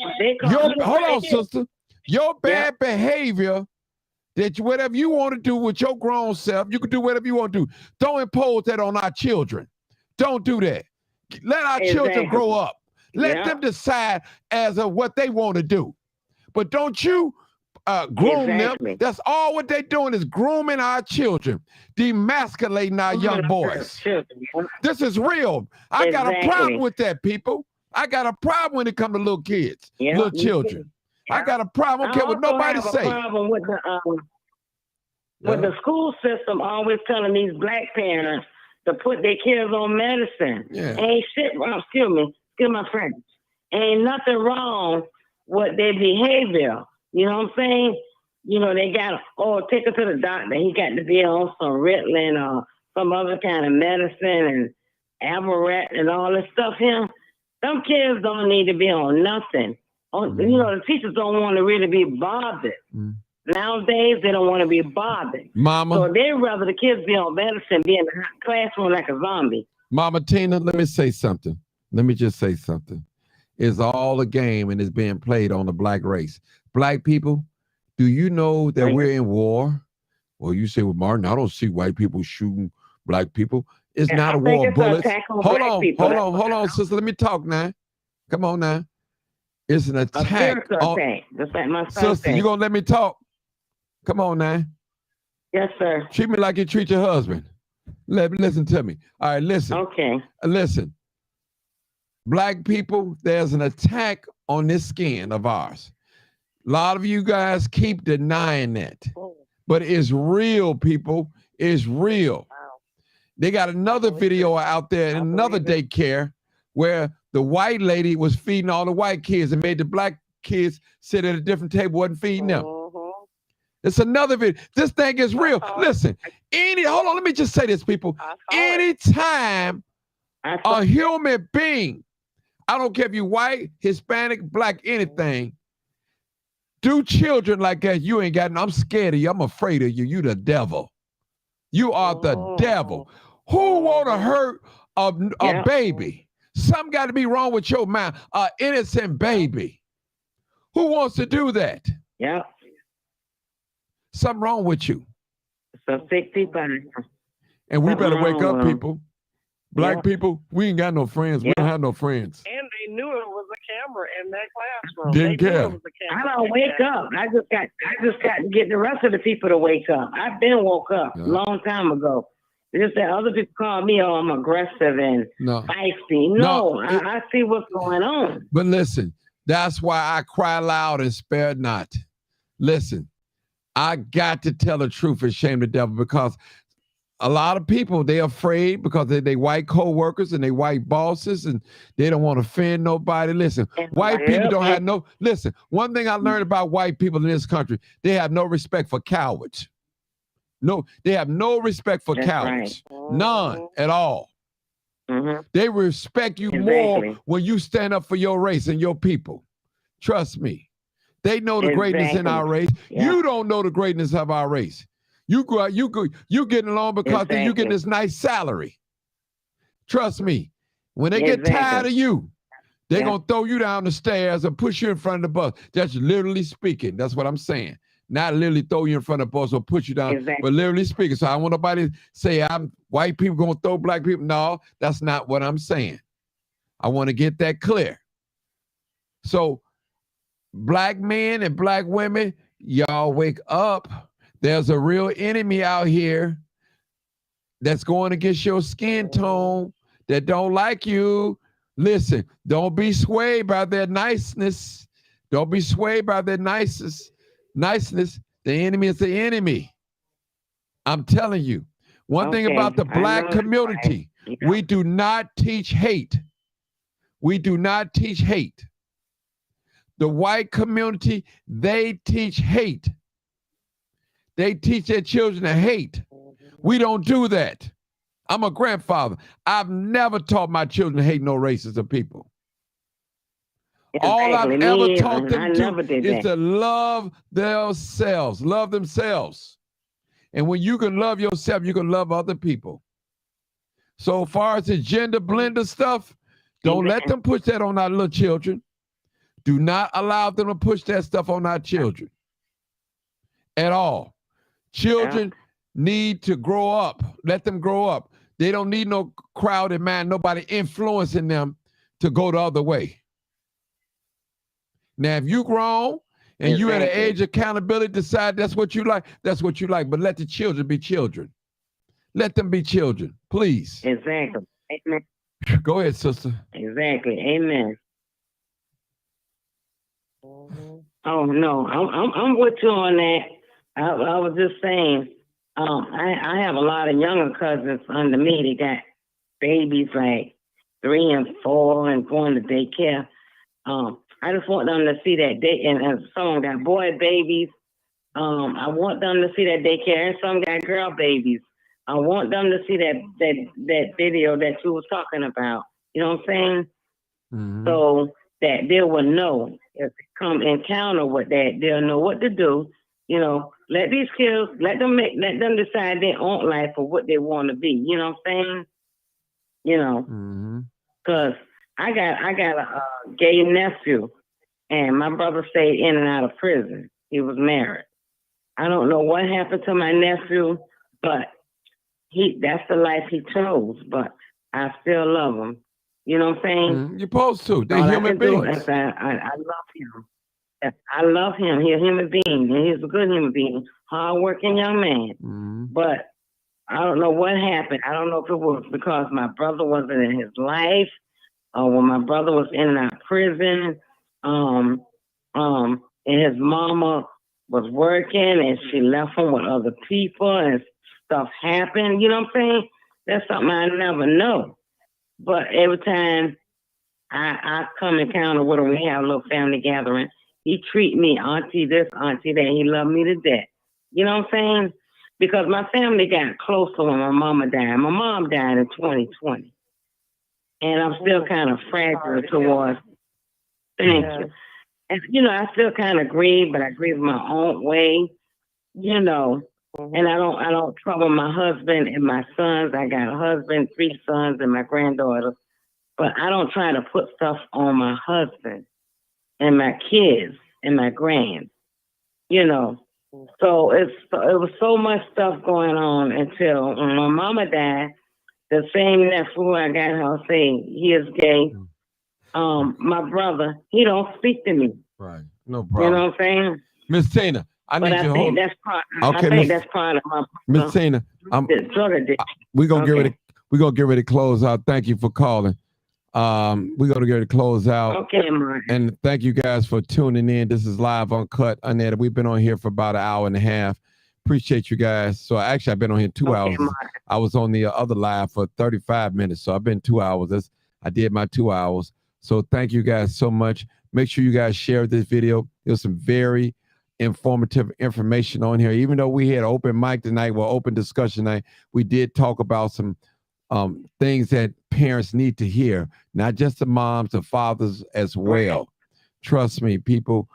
Hold on, sister. Your bad behavior. That whatever you want to do with your grown self, you can do whatever you want to do. Don't impose that on our children. Don't do that. Let our children grow up. Let them decide as of what they want to do. But don't you groom them. That's all what they're doing is grooming our children, demasculating our young boys. This is real. I got a problem with that, people. I got a problem when it comes to little kids, little children. I got a problem. I don't care what nobody say. I have a problem with the school system always telling these black parents to put their kids on medicine. Ain't shit wrong. Excuse my French. Ain't nothing wrong with their behavior. You know what I'm saying? You know, they got take her to the doctor. He got to be on some Ritalin or some other kind of medicine and Avaret and all this stuff here. Some kids don't need to be on nothing. You know, the teachers don't want to really be bothered. Nowadays, they don't want to be bothered. Mama. So they'd rather the kids be on medicine, be in the classroom like a zombie. Mama Tina, let me say something. Let me just say something. It's all a game and it's being played on the black race. Black people, do you know that we're in war? Well, you say, well, Martin, I don't see white people shooting black people. It's not a war of bullets. Hold on, sister. Let me talk now. Come on now. It's an attack. Just like my son sister, you gonna let me talk? Come on now. Yes, sir. Treat me like you treat your husband. Listen to me. All right, listen. Okay. Listen. Black people, there's an attack on this skin of ours. A lot of you guys keep denying that. But it's real, people. It's real. Wow. They got another video out there in another daycare where the white lady was feeding all the white kids and made the black kids sit at a different table, wasn't feeding them. It's another video. This thing is real. Listen, hold on, let me just say this, people. Anytime a human being, I don't care if you're white, Hispanic, black, anything, do children like that, you ain't got, I'm scared of you. I'm afraid of you. You the devil. You are the devil. Who want to hurt a baby? Something got to be wrong with your mind. An innocent baby. Who wants to do that? Yeah. Something wrong with you. Some sick people. And we better wake up, people. Black people, we ain't got no friends. We don't have no friends. And they knew it was a camera in that classroom. Didn't care. I don't wake up. I just got to get the rest of the people to wake up. I've been woke up a long time ago. Just that other people call me, I'm aggressive and feisty. No, I see what's going on. But listen, that's why I cry loud and spare not. Listen, I got to tell the truth and shame the devil, because a lot of people, they're afraid because they white co-workers and they white bosses and they don't want to offend nobody. Listen, white people don't have no, listen, one thing I learned about white people in this country, they have no respect for cowards. No, they have no respect for cowards. Right. None at all. They respect you more when you stand up for your race and your people. Trust me. They know the greatness in our race. You don't know the greatness of our race. You go out, you getting along because you getting this nice salary. Trust me. When they get tired of you, they're gonna throw you down the stairs and push you in front of the bus. That's literally speaking. That's what I'm saying. Not literally throw you in front of the bus or put you down, but literally speaking. So I don't want nobody to say white people gonna throw black people. No, that's not what I'm saying. I want to get that clear. So black men and black women, y'all wake up. There's a real enemy out here that's going against your skin tone, that don't like you. Listen, don't be swayed by their niceness. Don't be swayed by their niceness. The enemy is the enemy. I'm telling you. One thing about the Black community, we do not teach hate. We do not teach hate. The white community, they teach hate. They teach their children to hate. We don't do that. I'm a grandfather. I've never taught my children to hate no races or people. Exactly. All I've ever taught them to is to love themselves. Love themselves. And when you can love yourself, you can love other people. So far as the gender blender stuff, don't let them push that on our little children. Do not allow them to push that stuff on our children at all. Children need to grow up. Let them grow up. They don't need no crowded mind, nobody influencing them to go the other way. Now, if you grown and you at an age of accountability, decide that's what you like, that's what you like. But let the children be children. Let them be children, please. Exactly. Amen. Go ahead, sister. Exactly. Amen. Oh no, I'm with you on that. I was just saying, I have a lot of younger cousins under me. They got babies like 3 and 4 and going to daycare. I just want them to see that and some got boy babies. I want them to see that daycare, and some got girl babies. I want them to see that video that you was talking about. You know what I'm saying? Mm-hmm. So that they will know if they come encounter with that, they'll know what to do. You know, let these kids let them decide their own life or what they want to be. You know what I'm saying? You know, because I got a gay nephew, and my brother stayed in and out of prison. He was married. I don't know what happened to my nephew, but that's the life he chose. But I still love him. You know what I'm saying? You're supposed to. They're human beings. I love him. I love him. He's a human being. And he's a good human being. Hard-working young man. But I don't know what happened. I don't know if it was because my brother wasn't in his life or when my brother was in and out of prison. And his mama was working and she left him with other people and stuff happened. You know what I'm saying? That's something I never know. But every time I come encounter with him, we have a little family gathering, he treat me auntie this, auntie that. He loved me to death. You know what I'm saying? Because my family got closer when my mama died. My mom died in 2020. And I'm still kind of fragile towards, thank you. And, you know, I still kind of grieve, but I grieve my own way, you know. And I don't trouble my husband and my sons. I got a husband, 3 sons, and my granddaughter. But I don't try to put stuff on my husband and my kids and my grands, you know. So it was so much stuff going on until when my mama died. The same nephew I got her saying he is gay. My brother, he don't speak to me. Right, no problem. You know what I'm saying, Miss Tina? I think that's part of my. Miss Tina, we're gonna get ready to close out. Thank you for calling. We're gonna get ready to close out. Okay, Mark. And thank you guys for tuning in. This is Live Uncut, Unedited. We've been on here for about an hour and a half. Appreciate you guys. So actually, I've been on here 2 hours. Mark. I was on the other live for 35 minutes, so I've been 2 hours. I did my 2 hours. So thank you guys so much. Make sure you guys share this video. There's some very informative information on here. Even though we had open mic tonight, open discussion night, we did talk about some things that parents need to hear, not just the moms, the fathers as well. Trust me, people,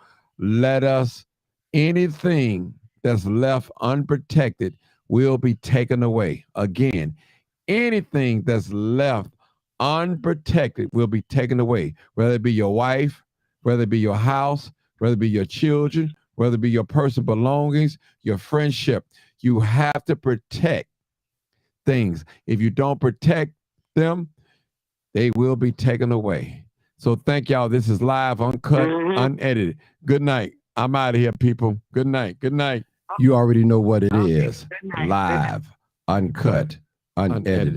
anything that's left unprotected will be taken away. Again, anything that's left unprotected will be taken away, whether it be your wife, whether it be your house, whether it be your children, whether it be your personal belongings, your friendship. You have to protect things. If you don't protect them, they will be taken away. So thank y'all. This is Live, Uncut, Unedited. Good night. I'm out of here, people. Good night. Good night. You already know what it is. Live, Uncut, Unedited.